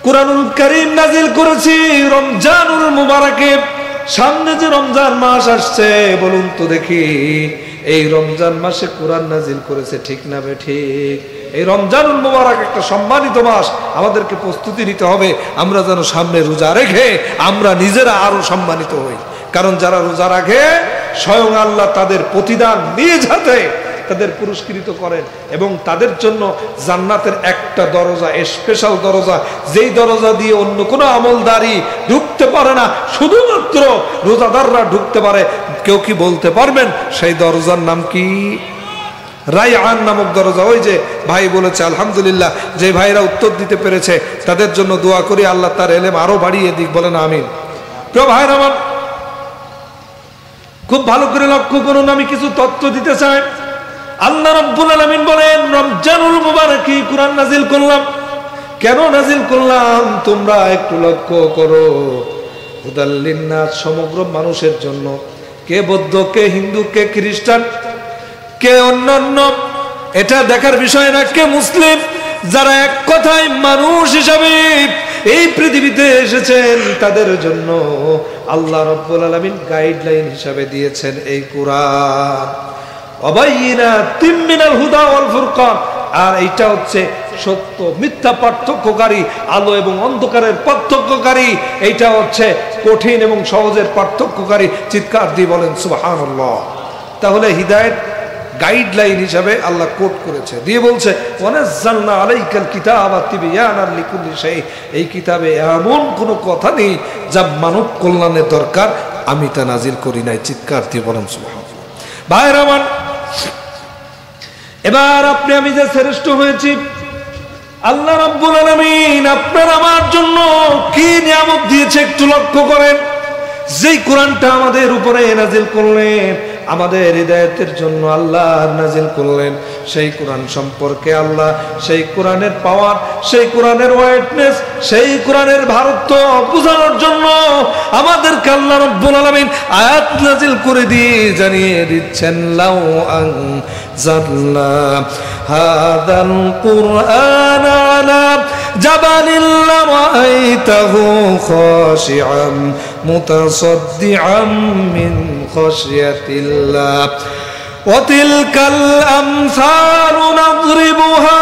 [SPEAKER 1] কুরআনুল কারীম নাজিল করেছি রমজানুল মুবারাকে। সামনে যে রমজান মাস আসছে, বলুন তো দেখি, এই রমজান মাসে কোরআন নাজিল করেছে, ঠিক না বেঠিক? এই রমজানুল মুবারক একটা সম্মানিত মাস, আমাদেরকে প্রস্তুতি নিতে হবে আমরা যেন সামনে রোজা রেখে আমরা নিজেরা আরো সম্মানিত হই। কারণ যারা রোজা রাখে স্বয়ং আল্লাহ তাদের প্রতিদান নিজ হাতে তাদের পুরস্কৃত করেন, এবং তাদের জন্য জান্নাতের একটা দরজা, স্পেশাল দরজা, যেই দরজা দিয়ে অন্য কোনো আমলদারি ঢুকতে পারে না, শুধুমাত্র রোজাদাররা ঢুকতে পারে। কেউ কি বলতে পারবেন সেই দরজার নাম কি? রায়আন নামক দরজা। ওই যে ভাই বলেছে, আলহামদুলিল্লাহ, যে ভাইরা উত্তর দিতে পেরেছে তাদের জন্য দোয়া করি, আল্লাহ তার ইলম আরো বাড়িয়ে দিক, বলেন আমিন। প্রিয় ভাইরা আমার, খুব ভালো করে লক্ষ্য করুন, আমি কিছু তথ্য দিতে চাই। আল্লাহ রাব্বুল আলামিন বলেন রমজানুল মুবারকে কুরআন নাজিল করলাম। কেন নাজিল করলাম তোমরা একটু লক্ষ্য করো। হুদাল লিন্নাস, সমগ্র মানুষের জন্য, কে বৌদ্ধ, কে হিন্দু, কে খ্রিস্টান, কে অন্যান্য, এটা দেখার বিষয় না, কে মুসলিম, যারা এক কথায় মানুষ হিসাবে এই পৃথিবীতে এসেছেন তাদের জন্য আল্লাহ রাব্বুল আলামিন গাইডলাইন হিসাবে দিয়েছেন এই কুরআন। ওয়াবাইয়িনাতিম মিনাল হুদা ওয়াল ফুরকান, আর এইটা হচ্ছে সত্য মিথ্যা পার্থক্যকারী, আলো এবং অন্ধকারের পার্থক্যকারী, এইটা হচ্ছে কঠিন এবং সহজের পার্থক্যকারী। চিৎকার দিয়ে বলেন সুবহানাল্লাহ। তাহলে হিদায়াত গাইডলাইন হিসাবে আল্লাহ কোট করেছে, দিয়ে বলছে ওয়ানাজ্জালনা আলাইকাল কিতাবা তিবয়ানান লিকুল্লি শাই, এই কিতাবে এমন কোনো কথা নেই যা মানব কল্যাণের দরকার আমি তা নাজিল করি নাই। চিৎকার দিয়ে বলেন সুবহানাল্লাহ। ভাইরা আমার, এবার আপনি আমি যে শ্রেষ্ঠ হয়েছি, আল্লাহ রাব্বুল আলামিন আপনার আমার জন্য কি নিয়ামত দিয়েছে একটু লক্ষ্য করেন। যেই কোরআনটা আমাদের উপরে নাজিল করলেন, আমাদের হৃদায়াতের জন্য আল্লাহ নাজিল করলেন, সেই কোরআন সম্পর্কে আল্লাহ, সেই কোরআনের পাওয়ার, সেই কোরআনের ওয়েটনেস, সেই কোরআনের ভারত্ব বোঝানোর জন্য আমাদেরকে আল্লাহ রাব্বুল আলামিন আয়াত নাজিল করে দিয়ে জানিয়ে দিচ্ছেন, লাউ আনজালনা হাদাল কুরআন আলা জাবালিন লারাআইতাহু খাশিআন মুতাসাদ্দিআন মিন খাশিয়াতিল্লাহ ওয়া তিলকাল আমসালু নাদরিবুহা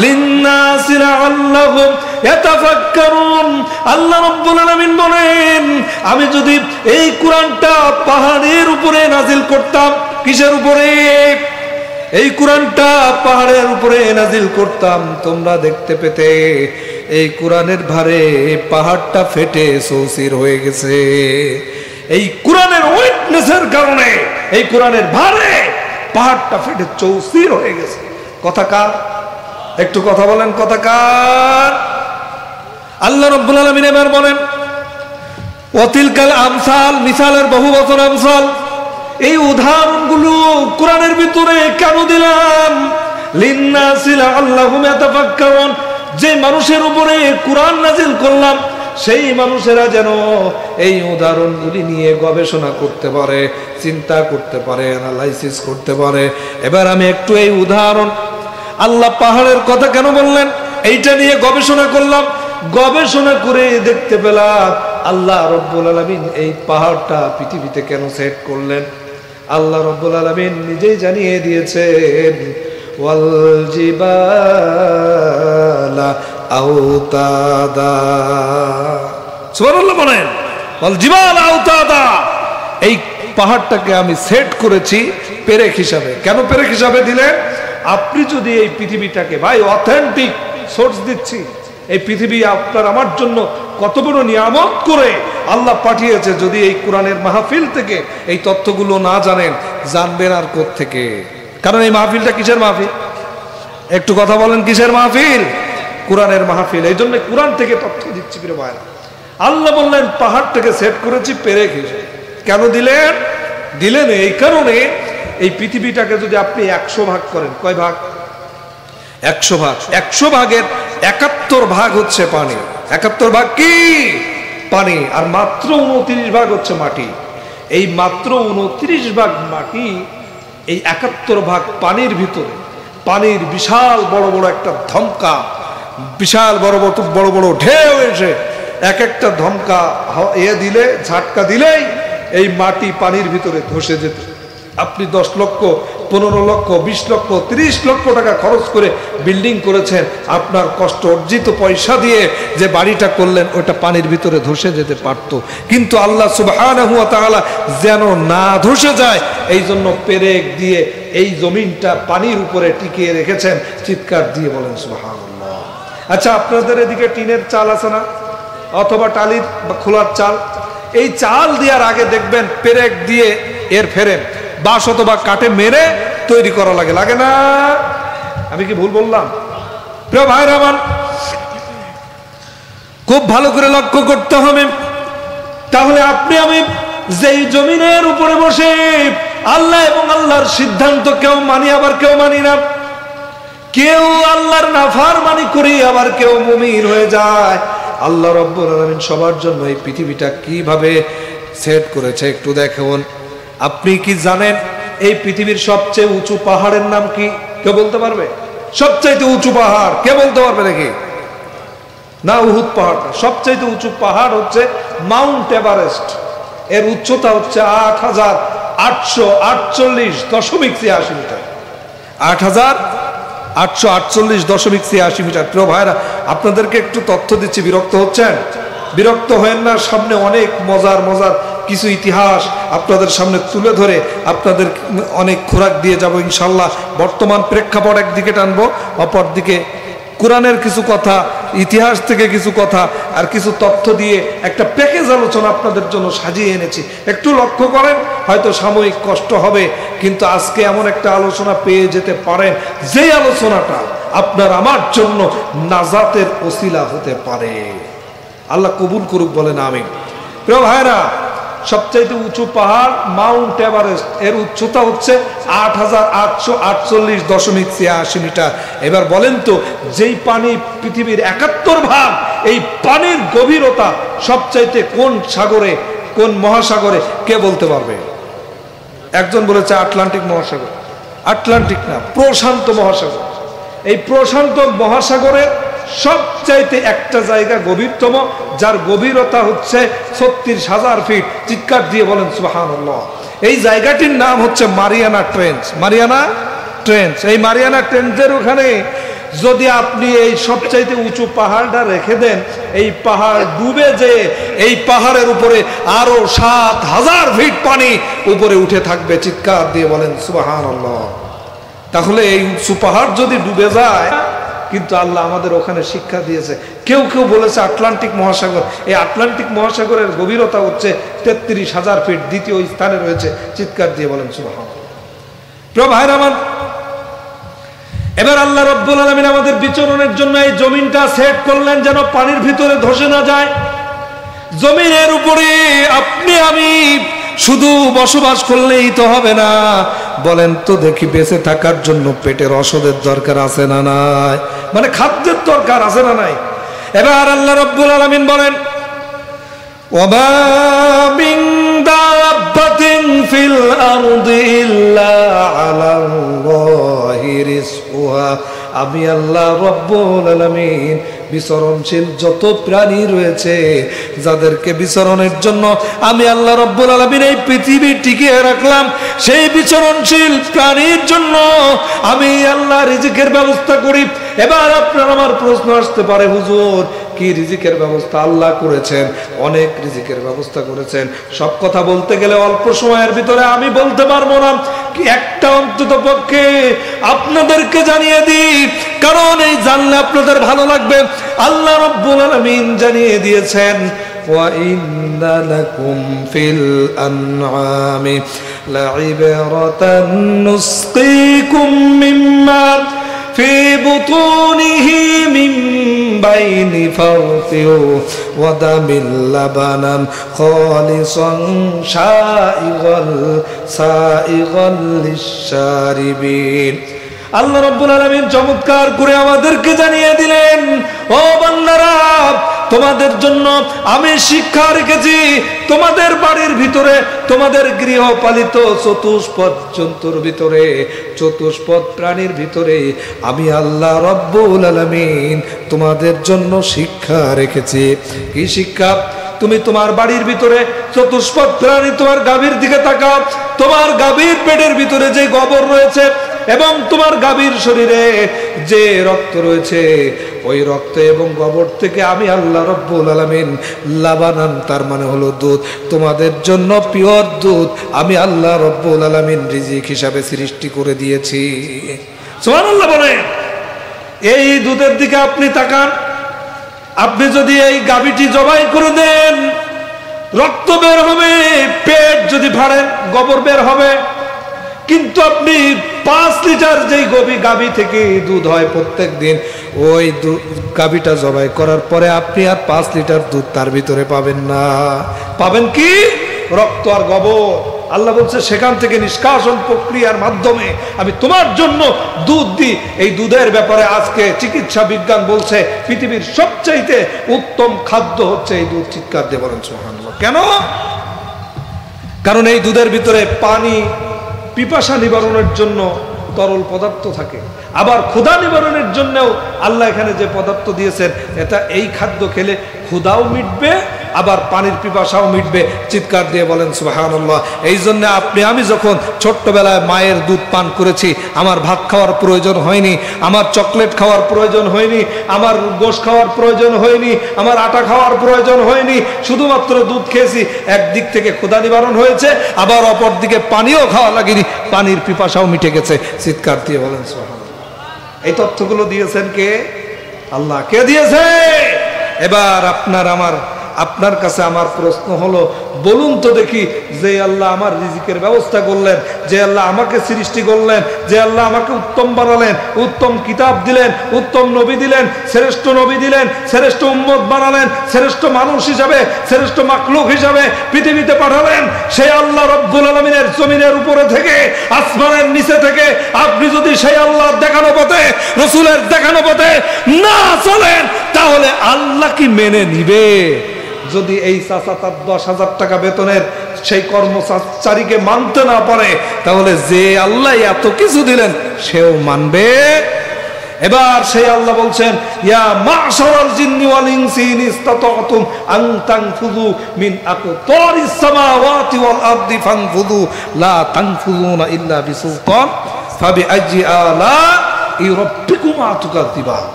[SPEAKER 1] লিন্নাস লাআল্লাহুম ইয়াতাফাক্কারুন। আল্লাহ রাব্বুল আলামিন বলেন, আমি যদি এই কোরআনটা পাহাড়ের উপরে নাজিল করতাম, কিসের উপরে? এই কোরআনটা পাহাড়ের উপরে নাজিল করতাম, তোমরা দেখতে পেতে এই কোরআনের ভারে পাহাড়টা ফেটে চৌচির হয়ে গেছে। এই কোরআনের উইটনেসের কারণে, এই কোরআনের ভারে পাহাড়টা ফেটে চৌচির হয়ে গেছে। কথা কার? একটু কথা বলেন, কথা কার? আল্লাহ রাব্বুল আলামিন এবার বলেন, ওয়াতিলকাল আমসাল, মিসালের বহু বচন আমসাল, এই উদাহরণগুলো কোরআনের ভিতরে কেন দিলাম? লিন্নাসি লাআল্লাহুম ইয়াতাফাক্কারুন, যে মানুষের উপরে কোরআন নাজিল করলাম সেই মানুষেরা যেন এই উদাহরণগুলি নিয়ে গবেষণা করতে পারে, চিন্তা করতে পারে, অ্যানালাইসিস করতে পারে। এবার আমি একটু এই উদাহরণ, আল্লাহ পাহাড়ের কথা কেন বললেন, এইটা নিয়ে গবেষণা করলাম। গবেষণা করে দেখতে পেলাম আল্লাহ রাব্বুল আলামিন এই পাহাড়টা পৃথিবীতে কেন সেট করলেন। আল্লাহ রাব্বুল আলামিন নিজেই জানিয়ে দিয়েছেন, ওয়াল জিবালা আওতাদা। সুবহানাল্লাহ বলেন, ওয়াল জিবালা আওতাদা, এই পাহাড়টাকে আমি সেট করেছি পেরেক হিসাবে। কেন পেরেক হিসাবে দিলেন? আপনি যদি এই পৃথিবীটাকে, ভাই অথেন্টিক সোর্স দিচ্ছি, এই পৃথিবী আপনার আমার জন্য কত বড় নিয়ামত করে আল্লাহ পাঠিয়েছে। যদি এই কোরআনের মাহফিল থেকে এই তথ্যগুলো না জানেন, জানবেন আর কোত্থেকে? কারণ এই মাহফিলটা কিসের মাহফিল? একটু কথা বলেন, কিসের মাহফিল? কোরআনের মাহফিল। এই জন্য কোরআন থেকে তথ্য দিচ্ছি প্রিয় ভাইরা। আল্লাহ বললেন পাহাড়টাকে সেট করেছি পেরেক হিসেবে। কেন দিলেন? দিলেন এই কারণে, এই পৃথিবীটাকে যদি আপনি 100 ভাগ করেন, কয় ভাগ? 100 ভাগ। 100 ভাগের 71 ভাগ হচ্ছে পানি। 71 ভাগ কি? পানি। আর মাত্র 29 ভাগ হচ্ছে মাটি। এই মাত্র 29 ভাগ মাটি, এই 71 ভাগ পানির ভিতরে, পানির বিশাল বড় বড় একটা ধমকা, বিশাল বড় বড় বড় ঢেউ এসে এক একটা ধমকা দিলে, ঝাটকা দিলেই এই মাটি পানির ভিতরে ধসে যেত। আপনি 10 লক্ষ, 15 লক্ষ, 20 লক্ষ, 30 লক্ষ টাকা খরচ করে বিল্ডিং করেছেন, আপনার কষ্ট অর্জিত পয়সা দিয়ে যে বাড়িটা করলেন ওটা পানির ভিতরে ধসে যেতে পারত, কিন্তু আল্লাহ সুবহানাহু ওয়া তাআলা যেন না ধসে যায় এই জন্য পেরেক দিয়ে এই জমিনটা পানির উপরে টিকিয়ে রেখেছেন। চিৎকার দিয়ে বলেন সুবহানাল্লাহ। আচ্ছা, আপনাদের এদিকে টিনের চাল আছে না, অথবা টালির বা খোলার চাল? এই চাল দেওয়ার আগে দেখবেন পেরেক দিয়ে এর ফ্রেম বাঁশ অথবা কাঠে মেরে তৈরি করা লাগে, লাগে না? আমি কি ভুল বললাম? প্রিয় ভাইরা আমার, খুব ভালো করে লক্ষ্য করতে হবে। তাহলে আপনি আমি যেই জমিনের উপরে বসে আল্লাহ এবং আল্লাহর সিদ্ধান্ত কেউ মানি আবার কেউ মানি না, কেউ আল্লাহর নাফরমানি করি আবার কেউ মুমিন হয়ে যায়। আল্লাহ রাব্বুল আলামিন সবার জন্য এই পৃথিবীটা কিভাবে সেট করেছে একটু দেখুন। আপনি কি জানেন এই পৃথিবীর সবচেয়ে উঁচু পাহাড়ের নাম কি? কেউ বলতে পারবে? সবচাইতে উঁচু পাহাড় কে বলতে পারবে নাকি? না, উহুদ পাহাড়। সবচাইতে উঁচু পাহাড় হচ্ছে মাউন্ট এভারেস্ট। এর উচ্চতা হচ্ছে 8848.86 মিটার। 8848.86 মিটার। প্রিয় ভাইরা, আপনাদেরকে একটু তথ্য দিচ্ছি, বিরক্ত হচ্ছেন? বিরক্ত হয়েন না, সামনে অনেক মজার মজার কিছু ইতিহাস আপনাদের সামনে তুলে ধরে আপনাদের অনেক খোরাক দিয়ে যাব ইনশাল্লাহ। বর্তমান প্রেক্ষাপট একদিকে টানবো, অপরদিকে কোরআনের কিছু কথা, ইতিহাস থেকে কিছু কথা আর কিছু তথ্য দিয়ে একটা প্যাকেজ আলোচনা আপনাদের জন্য সাজিয়ে এনেছি। একটু লক্ষ্য করেন, হয়তো সাময়িক কষ্ট হবে, কিন্তু আজকে এমন একটা আলোচনা পেয়ে যেতে পারেন যে আলোচনাটা আপনার আমার জন্য নাজাতের ওসিলা হতে পারে। আল্লাহ কবুল করুক, বলেন আমিন। প্রিয় ভাইরা, সবচাইতে উঁচু পাহাড় মাউন্ট এভারেস্ট, এর উচ্চতা হচ্ছে 8848.86 মিটার। এবার বলেন তো, যেই পানি পৃথিবীর 71 ভাগ, এই পানির গভীরতা সবচাইতে কোন সাগরে, কোন মহাসাগরে, কে বলতে পারবে? একজন বলেছে আটলান্টিক মহাসাগর। আটলান্টিক না, প্রশান্ত মহাসাগর। এই প্রশান্ত মহাসাগরের সবচাইতে একটা জায়গা গভীরতম, যার গভীরতা হচ্ছে 36,000 ফিট। চিৎকার দিয়ে বলেন সুবহানাল্লাহ। এই জায়গাটির নাম হচ্ছে মারিয়ানা ট্রেঞ্চ। Mariana trench. এই মারিয়ানা ট্রেঞ্চের ওখানে যদি আপনি এই সবচাইতে উঁচু পাহাড়টা রেখে দেন, এই পাহাড় ডুবে যে এই পাহাড়ের উপরে আরো 7,000 ফিট পানি উপরে উঠে থাকবে। চিৎকার দিয়ে বলেন সুবহানাল্লাহ। তাহলে এই উঁচু পাহাড় যদি ডুবে যায়, কিন্তু আল্লাহ আমাদের ওখানে শিক্ষা দিয়েছে। কেউ কেউ বলেছে আটলান্টিক মহাসাগর। এই আটলান্টিক মহাসাগরের গভীরতা হচ্ছে 33,000 ফিট, দ্বিতীয় স্থানে রয়েছে। চিৎকার দিয়ে বলেন সুবহানাল্লাহ। প্রিয় ভাইরা আমার, এবার আল্লাহ রাব্বুল আলামিন আমাদের বিচরণের জন্য এই জমিনটা সেট করলেন যেন পানির ভিতরে ধসে না যায়। জমিনের উপরে আপনি আমি শুধু বসবাস করলেই তো হবে না, বলেন তো দেখি, বেঁচে থাকার জন্য পেটের ওষুধের দরকার আছে না নাই? মানে খাদ্যের দরকার আছে না নাই? এবার আল্লাহ রাব্বুল আলামিন বলেন, ওয়ামা মিন দাব্বাতিন ফিল আরদি ইল্লা আলাল্লাহি রিজকুহা। আমি আল্লাহ রাব্বুল আলামিন বিচরণশীল যত প্রাণী রয়েছে, যাদেরকে বিচরণের জন্য আমি আল্লাহ রাব্বুল আলামিন এই পৃথিবী টিকিয়ে রাখলাম, সেই বিচরণশীল প্রাণীর জন্য আমি আল্লাহ রিজিকের ব্যবস্থা করি। এবার আপনার আমার প্রশ্ন আসতে পারে, হুজুর কি রিজিকের ব্যবস্থা আল্লাহ করেছেন? অনেক রিজিকের ব্যবস্থা করেছেন। সব কথা বলতে গেলে অল্প সময়ের ভিতরে আমি বলতে পারবো না, কি একটা অন্তত পক্ষে আপনাদেরকে জানিয়ে দিই, কারণ এই জানলে আপনাদের ভালো লাগবে। আল্লাহ রাব্বুল আলামিন জানিয়ে দিয়েছেন, ওয়া ইন্না লাকুম ফিল আনআমি লাইবরাতান নুসকিকুম মিম্মা ফি বুতুনিহি মিন বাইনি ফারথিন ওয়া দামিন লাবানান খালিসান সাইগাল লিশ-শারিবিন। আল্লাহ রাব্বুল আলামিন চমৎকার করে আমাদেরকে জানিয়ে দিলেন, ও বান্দারা, তোমাদের জন্য আমি শিক্ষা রেখেছি তোমাদের বাড়ির ভিতরে, তোমাদের গৃহপালিত চতুষ্পদ জন্তুর ভিতরে, চতুষ্পদ প্রাণীর ভিতরে আমি আল্লাহ রব্বুল আলামিন তোমাদের জন্য শিক্ষা রেখেছি। কি শিক্ষা? তুমি তোমার বাড়ির ভিতরে চতুষ্পদ প্রাণী, তোমার গাভীর দিকে তাকাও, তোমার গাভীর পেটের ভিতরে যে গোবর রয়েছে এবং তোমার গাভীর শরীরে যে রক্ত রয়েছে, ওই রক্ত এবং গোবর থেকে আমি আল্লাহ রব্বুল আলামিন লাবানান, তার মানে হলো দুধ, তোমাদের জন্য পিওর দুধ আমি আল্লাহ রব্বুল আলামিন রিজিক হিসাবে সৃষ্টি করে দিয়েছি। সুবহানাল্লাহ বলেন। এই দুধের দিকে আপনি তাকান, আপনি যদি এই গাভীটি জবাই করে দেন, রক্ত বের হবে, পেট যদি ফাড়েন গোবর বের হবে। কিন্তু আপনি 5 লিটার যেই গাভী থেকে দুধ হয় প্রত্যেক দিন, ওই গাভীটা জবাই করার পরে আপনি আর 5 লিটার দুধ তার ভিতরে পাবেন না। পাবেন কি? রক্ত আর গোবর। আল্লাহ বলছে সেখান থেকে নিষ্কাশন প্রক্রিয়ার মাধ্যমে আমি তোমার জন্য দুধ দিই। এই দুধের ব্যাপারে আজকে চিকিৎসা বিজ্ঞান বলছে পৃথিবীর সবচাইতে উত্তম খাদ্য হচ্ছে এই দুধ। চিৎকার দিয়ে বলেন সুবহানাল্লাহ। কেন? কারণ এই দুধের ভিতরে পানি, পিপাসা নিবারণের জন্য তরল পদার্থ থাকে, আবার ক্ষুধা নিবারণের জন্যও আল্লাহ এখানে যে পদার্থ দিয়েছেন, এটা এই খাদ্য খেলে ক্ষুধাও মিটবে, আবার পানির পিপাসাও মিটবে। চিৎকার দিয়ে বলেন সুবহানাল্লাহ। এই জন্য আমি যখন ছোট্টবেলায় মায়ের দুধ পান করেছি, আমার ভাত খাওয়ার প্রয়োজন হয়নি, আমার চকলেট খাওয়ার প্রয়োজন হয়নি, আমার গোশ খাওয়ার প্রয়োজন হয়নি, আমার আটা খাওয়ার প্রয়োজন হয়নি, শুধুমাত্র দুধ খেয়েছি। একদিক থেকে ক্ষুধা নিবারণ হয়েছে, আবার অপর দিকে পানিও খাওয়া লাগেনি, পানির পিপাসাও মিটে গেছে। চিৎকার দিয়ে বলেন সুবহানাল্লাহ। এই তথ্যগুলো দিয়েছেন কে? আল্লাহ। কে দিয়েছে? এবার আপনার কাছে আমার প্রশ্ন হলো, বলুন তো দেখি, যে আল্লাহ আমার রিজিকের ব্যবস্থা করলেন, যে আল্লাহ আমাকে সৃষ্টি করলেন, যে আল্লাহ আমাকে উত্তম বানালেন, উত্তম কিতাব দিলেন, উত্তম নবী দিলেন, শ্রেষ্ঠ নবী দিলেন, শ্রেষ্ঠ উম্মত বানালেন, শ্রেষ্ঠ মানুষ হিসাবে, শ্রেষ্ঠ মাখলুক হিসাবে পৃথিবীতে পাঠালেন, সেই আল্লাহ রব্বুল আলামিনের জমিনের উপরে থেকে, আসমানের নিচে থেকে আপনি যদি সেই আল্লাহর দেখানো পথে, রাসূলের দেখানো পথে না চলেন, তাহলে আল্লাহ কি মেনে নিবে? যদি এই চাচা তার 10,000 টাকা বেতনের সেই কর্মচারীকে মানতে না পারে, তাহলে যে আল্লাহ এত কিছু দিলেন সেও মানবে? এবার সেই আল্লাহ বলছেন, ইয়া মাশারাল জিন্নি ওয়াল ইনসি ইন ইসতাতাতুম আন তানফুযু মিন আকতারিস সামাওয়াতি ওয়াল আরদি ফানফুযু লা তানফুযুনা ইল্লা বিসুলতান ফাবিআইয়ি আলা'i রাব্বিকুমা তুকাযিবান।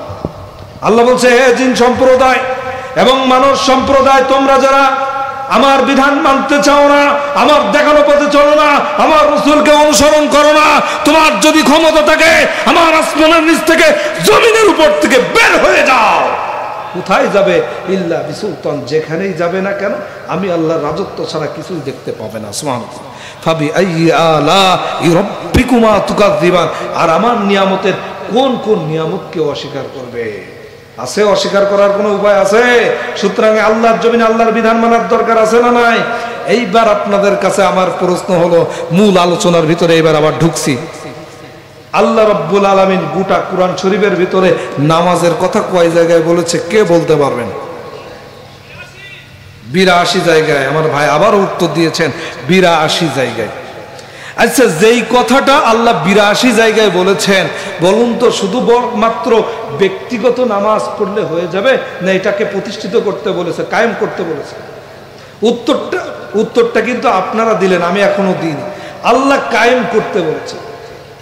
[SPEAKER 1] আল্লাহ বলছে, হে জিন সম্প্রদায় এবং মানুষ সম্প্রদায়, তোমরা যারা আমার বিধান মানতে চাও না, আমার দেখানো পথে চলো না, আমার রাসূলকে অনুসরণ করো না, তোমার যদি ক্ষমতা থাকে আমার আসমানের নিচ থেকে, জমিনের উপর থেকে বের হয়ে যাও। কোথায় যাবে? ইল্লা বিসুলতান, যেখানেই যাবে না কেন আমি আল্লাহর রাজত্ব ছাড়া কিছুই দেখতে পাবে না। সুবহানাল্লাহ। ফাবিআইয়ি আলা'i রাব্বিকুমা তুকাযিবান। আর আমার নিয়ামতের কোন কোন নিয়ামতকে অস্বীকার করবে? আছে? অস্বীকার করার কোনো উপায় আছে? সুতরাং আল্লাহর জমিনে আল্লাহর বিধান মানার দরকার আছে না নাই? এইবার আপনাদের কাছে আমার প্রশ্ন হলো, মূল আলোচনার ভিতরে এবার আবার ঢুকছি। আল্লাহ রাব্বুল আলামিন গোটা কুরআন শরীফের ভিতরে নামাজের কথা কয় জায়গায় বলেছে কে বলতে পারবেন? 82 জায়গায়। আমার ভাই আবার উত্তর দিয়েছেন 82 জায়গায়। আচ্ছা, যেই কথাটা আল্লাহ 82 জায়গায় বলেছেন, বলুন তো শুধু মাত্র ব্যক্তিগত নামাজ পড়লে হয়ে যাবে, না এটাকে প্রতিষ্ঠিত করতে বলেছে, কায়েম করতে বলেছে? উত্তরটা কিন্তু আপনারা দিলেন, আমি এখনো দিইনি। আল্লাহ কায়েম করতে বলেছে।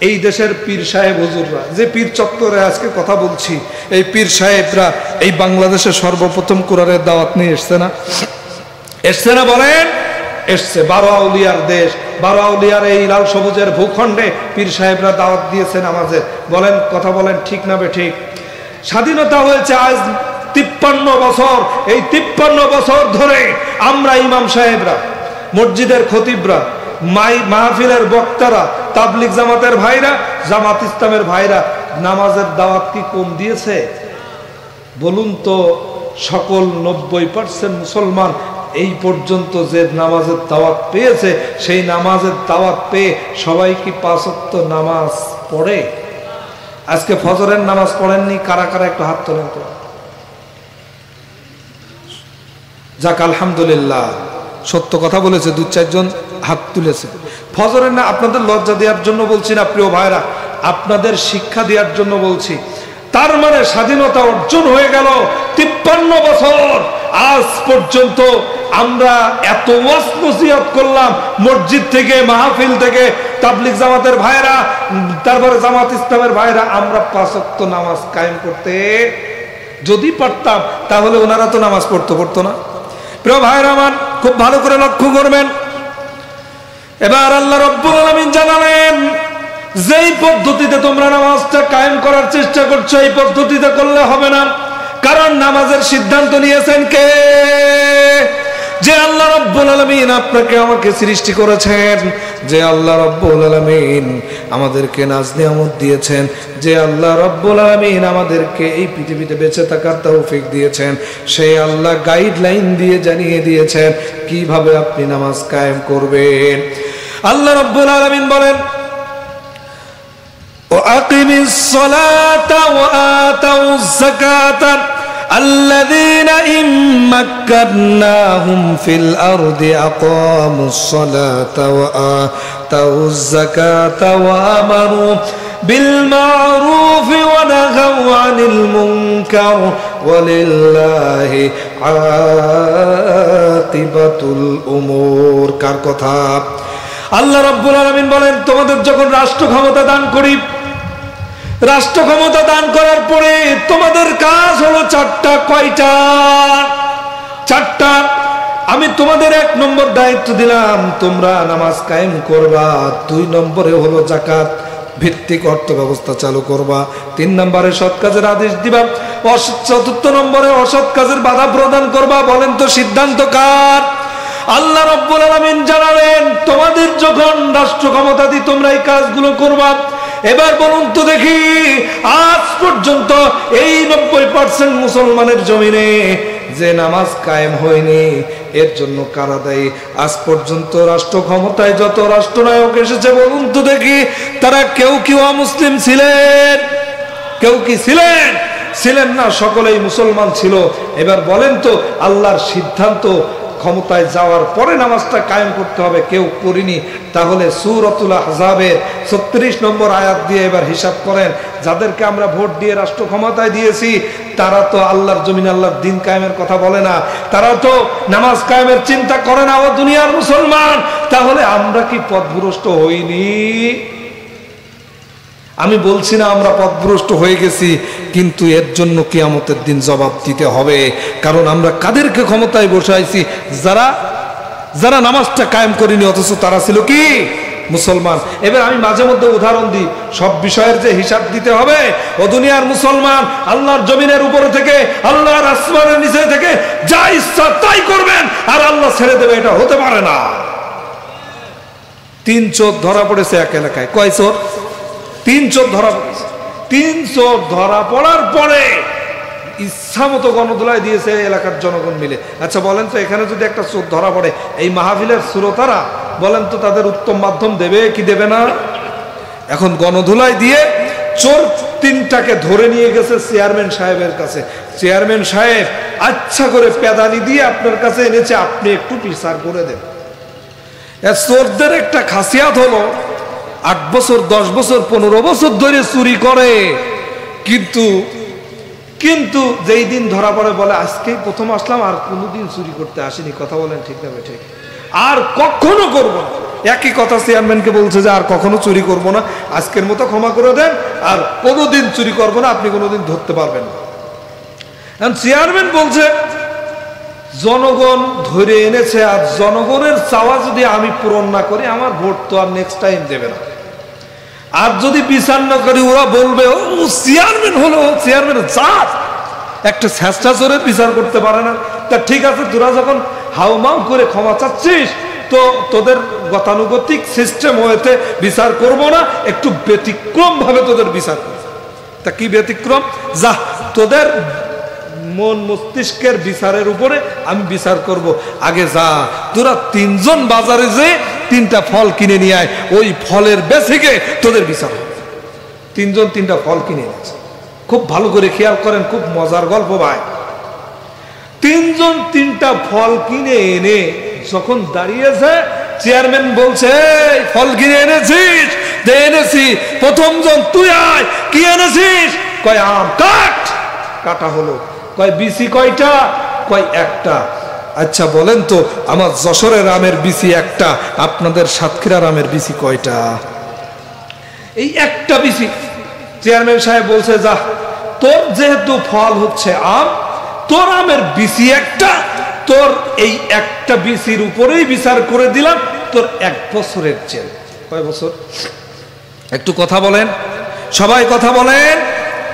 [SPEAKER 1] এই দেশের পীর সাহেব হুজুররা, যে পীর চত্বরে আজকে কথা বলছি, এই পীর সাহেবরা এই বাংলাদেশে সর্বপ্রথম কোরআনের দাওয়াত নিয়ে এসছে না? এসছে না বলেন? এসছে। 12 আউলিয়ার দেশ, 12 আউলিয়ার এই লাল সবুজের ভূখণ্ডে পীর সাহেবরা দাওয়াত দিয়েছে নামাজের। বলেন, কথা বলেন, ঠিক না বেঠিক? স্বাধীনতা হয়েছে আজ 53 বছর। এই 53 বছর ধরে আমরা ইমাম সাহেবরা, মসজিদের খতিবরা, মাহফিলের বক্তারা, তাবলিগ জামাতের ভাইরা, জামাত ইসলামের ভাইরা নামাজের দাওয়াত কি কম দিয়েছে? বলুন তো, সকল 90% মুসলমান এই পর্যন্ত যে নামাজের দাওয়াত পেয়েছে, সেই নামাজের দাওয়াত পেয়ে সবাই কি 5 ওয়াক্ত নামাজ পড়ে? আজকে ফজরের নামাজ পড়েননি কারা কারা? একটু হাত তোলেন তো। যাক আলহামদুলিল্লাহ, সত্য কথা বলেছে, 2-4 জন হাত তুলেছে। ফজরের না আপনাদের লজ্জা দেওয়ার জন্য বলছি না প্রিয় ভাইরা, আপনাদের শিক্ষা দেওয়ার জন্য বলছি। তার মানে স্বাধীনতা অর্জন হয়ে গেল 53 বছর, আজ পর্যন্ত আমরা এত ওয়াজ নসিহত করলাম মসজিদ থেকে, মাহফিল থেকে, তাবলিগ জামাতের ভাইরা, তারপরে জামাত ইসলামের ভাইরা, আমরা 5 ওয়াক্ত নামাজ কায়েম করতে যদি পারতাম তাহলে ওনারা তো নামাজ পড়তো না। প্রিয় ভাইরা আমার, খুব ভালো করে লক্ষ্য করবেন। এবার আল্লাহ রাব্বুল আলামিন জানালেন, যেই পদ্ধতিতে তোমরা নামাজটা কায়েম করার চেষ্টা করছো এই পদ্ধতিতে করলে হবে না। কারণ নামাজের সিদ্ধান্ত নিয়েছেন কে? যে আল্লাহ রাব্বুল আলামিন আপনাকে আমাকে সৃষ্টি করেছেন, যে আল্লাহ রাব্বুল আলামিন আমাদেরকে নাজ নিয়ামত দিয়েছেন, যে আল্লাহ রাব্বুল আলামিন আমাদেরকে এই পৃথিবীতে বেঁচে থাকার তৌফিক দিয়েছেন, সেই আল্লাহ গাইডলাইন দিয়ে জানিয়ে দিয়েছেন কিভাবে আপনি নামাজ কায়েম করবেন। আল্লাহ রাব্বুল আলামিন বলেন, وأقم الصلاة وآتوا الزكاة الذين إن مكناهم في الأرض أقاموا الصلاة وآتوا الزكاة وآمروا بالمعروف ونهوا عن المنكر ولله عاقبة الأمور। কার কথা? আল্লাহ রাব্বুল আলামিন বলেন, তোমাদের যখন রাষ্ট্র ক্ষমতা দান করি, রাষ্ট্র ক্ষমতা দান করার পরে তোমাদের কাজ হলো 4টা। কয়টা? 4টা। আমি তোমাদের 1 নম্বর দায়িত্ব দিলাম, তোমরা নামাজ কায়েম করবা। 2 নম্বরে হলো যাকাত ভিত্তিক অর্থ ব্যবস্থা চালু করবা। 3 নম্বরে সৎ কাজের আদেশ দিবা। 4র্থ নম্বরে অসৎ কাজের বাধা প্রদান করবা। বলেন তো সিদ্ধান্ত কার? আল্লাহ রাব্বুল আলামিন জানালেন, তোমাদের যখন রাষ্ট্র ক্ষমতা দিয়ে তোমরা এই কাজগুলো করবা। এবার বলুন তো দেখি, আজ পর্যন্ত এই 90% মুসলমানের জমিনে যে নামাজ কায়েম হয়নি, এর জন্য কারা দায়ী? আজ পর্যন্ত রাষ্ট্র ক্ষমতায় যত রাষ্ট্রনায়ক এসেছে, বলুন তো দেখি, তারা কেউ কি অমুসলিম ছিলেন? কেউ কি ছিলেন? ছিলেন না, সকলেই মুসলমান ছিল। এবার বলেন তো, আল্লাহর সিদ্ধান্ত ক্ষমতায় যাওয়ার পরে নামাজটা কায়েম করতে হবে, কেউ করিনি। তাহলে সূরাতুল আহজাবের 36 নম্বর আয়াত দিয়ে এবার হিসাব করেন, যাদেরকে আমরা ভোট দিয়ে রাষ্ট্র ক্ষমতায় দিয়েছি তারা তো আল্লাহর জমিনে আল্লাহর দিন কায়েমের কথা বলে না, তারা তো নামাজ কায়েমের চিন্তা করে না। ও দুনিয়ার মুসলমান, তাহলে আমরা কি পথভ্রষ্ট হইনি? আমি বলছি না আমরা পথভ্রষ্ট হয়ে গেছি, কিন্তু এর জন্য কিয়ামতের দিন জবাব দিতে হবে। কারণ আমরা কাদেরকে ক্ষমতায় বসাইছি? যারা নামাজটা কায়েম করেনি, অথচ তারা ছিল কি? মুসলমান। এবার আমি মাঝে মধ্যে উদাহরণ দিই, সব বিষয়ের যে হিসাব দিতে হবে। ও দুনিয়ার মুসলমান, আল্লাহর জমিনের উপরে থেকে, আল্লাহর আসমানের নিচে থেকে যা ইচ্ছা তাই করবেন, আর আল্লাহ ছেড়ে দেবে, এটা হতে পারে না। 3 চোর ধরা পড়েছে এক এলাকায়। কয় চোর? 3 চোর ধরা পড়েছে। 3 চোর ধরা পড়ার পরে ইচ্ছা মতো গণধোলাই দিয়েছে এলাকার জনগণ মিলে। আচ্ছা বলেন তো, এখানে যদি একটা চোর ধরা পড়ে, এই মাহফিলের শ্রোতারা বলেন তো তাদের উত্তম মাধ্যম দেবে কি দেবে না? এখন গণধোলাই দিয়ে চোর 3টাকে ধরে নিয়ে গেছে চেয়ারম্যান সাহেবের কাছে। চেয়ারম্যান সাহেব আচ্ছা করে পেদানি দিয়ে আপনার কাছে এনেছে, আপনি একটু বিচার করে দেন। চোরদের একটা খাসিয়াত হলো 8 বছর, 10 বছর, 15 বছর ধরে চুরি করে, কিন্তু যেই দিন ধরা পড়ে বলে আজকেই প্রথম আসলাম, আর কোনোদিন চুরি করতে আসেনি। কথা বলেন ঠিক না বেঠিক? আর কখনো করবো না। একই কথা চেয়ারম্যানকে বলছে যে আর কখনো চুরি করবো না, আজকের মতো ক্ষমা করে দেন, আর কোনোদিন চুরি করবো না, আপনি কোনোদিন ধরতে পারবেন না। চেয়ারম্যান বলছে জনগণ ধরে এনেছে, আর জনগণের চাওয়া যদি আমি পূরণ না করি, আমার ভোট তো আর নেক্সট টাইম দেবে না। আর যদি বিচার না করি, ওরা বলবে ও চেয়ারম্যান হলো, চেয়ারম্যান জাত, একটা চেষ্টা চোরের বিচার করতে পারে না। তা ঠিক আছে, তোরা যখন হাউমাউ করে ক্ষমা চাচ্ছিস, তো তোদের গতানুগতিক সিস্টেম হয়েছে বিচার করব না, একটু ব্যতিক্রম ভাবে তোদের বিচার করব। তা কি ব্যতিক্রম? যা, তোদের মন মস্তিষ্কের বিচারের উপরে আমি বিচার করব। আগে যা, তোরা 3 জন বাজারে যে 3টা ফল কিনে নিয়ে আয়, ওই ফলের বেসিকে তোদের বিচার হবে। 3 জন 3টা ফল কিনে এনেছে। খুব ভালো করে খেয়াল করেন, খুব মজার গল্প ভাই। 3 তিনজন তিনটা ফল কিনে এনে যখন দাঁড়িয়েছে, চেয়ারম্যান বলছে ফল কিনে এনেছিস? এনেছি। প্রথম জন তুই আয়, কি এনেছিস? কয় আম। কাট। কাটা হলো। কয় বিসি কয়টা? কয় একটা। আচ্ছা বলেন তো, আমার যশোরের আমের বিসি একটা, আপনাদের সাতক্ষীরার আমের বিসি কয়টা? এই একটা বিসি। চেয়ারম্যান সাহেব বলছে, যা, তোর যেহেতু ফল হচ্ছে আম, তোর আমের বিসি একটা, তোর এই একটা বিসির উপরেই বিচার করে দিলাম, তোর 1 বছরের জেল। কয় বছর? একটু কথা বলেন, সবাই কথা বলেন।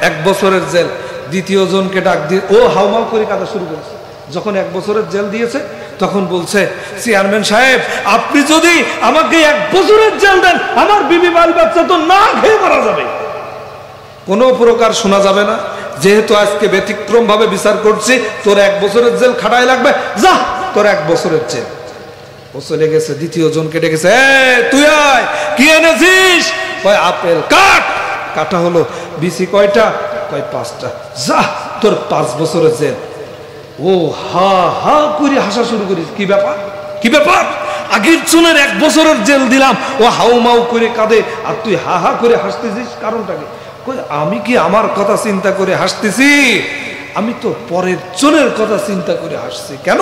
[SPEAKER 1] 1 বছরের জেল। দ্বিতীয় জনকে ডাক দিয়ে ও হাউমাউ করে কাঁদা শুরু করেছে। যখন 1 বছরের জেল দিয়েছে, তখন বলছে, চেয়ারম্যান সাহেব, আপনি যদি আমাকে 1 বছরের জেল দেন, আমার বিবি বাল বাচ্চা তো না খেয়ে মারা যাবে। কোনো প্রকার শোনা যাবে না, যেহেতু আজকে ব্যতিক্রম ভাবে বিচার করছি, তোর 1 বছরের জেল খাটাই লাগবে, যা, তোর 1 বছরের জেল। ও চলে গেছে। দ্বিতীয় জনকে ডেকেছে, তুই আয়, কি এনেছিস? কয় আপেল। কাট। কাটা হলো। বিসি কয়টা? কয় 5টা। যা, তোর 5 বছরের জেল। ও হা হা করে হাসা শুরু করিস। কি ব্যাপার? কি ব্যাপার? আগের জনের 1 বছরের জেল দিলাম, ও হাউমাউ করে কাঁদে, আর তুই হা হা করে হাসতেছিস, কারণটা কি? আমি কি আমার কথা চিন্তা করে হাসতেছি? আমি তো পরের জনের কথা চিন্তা করে হাসছি। কেন?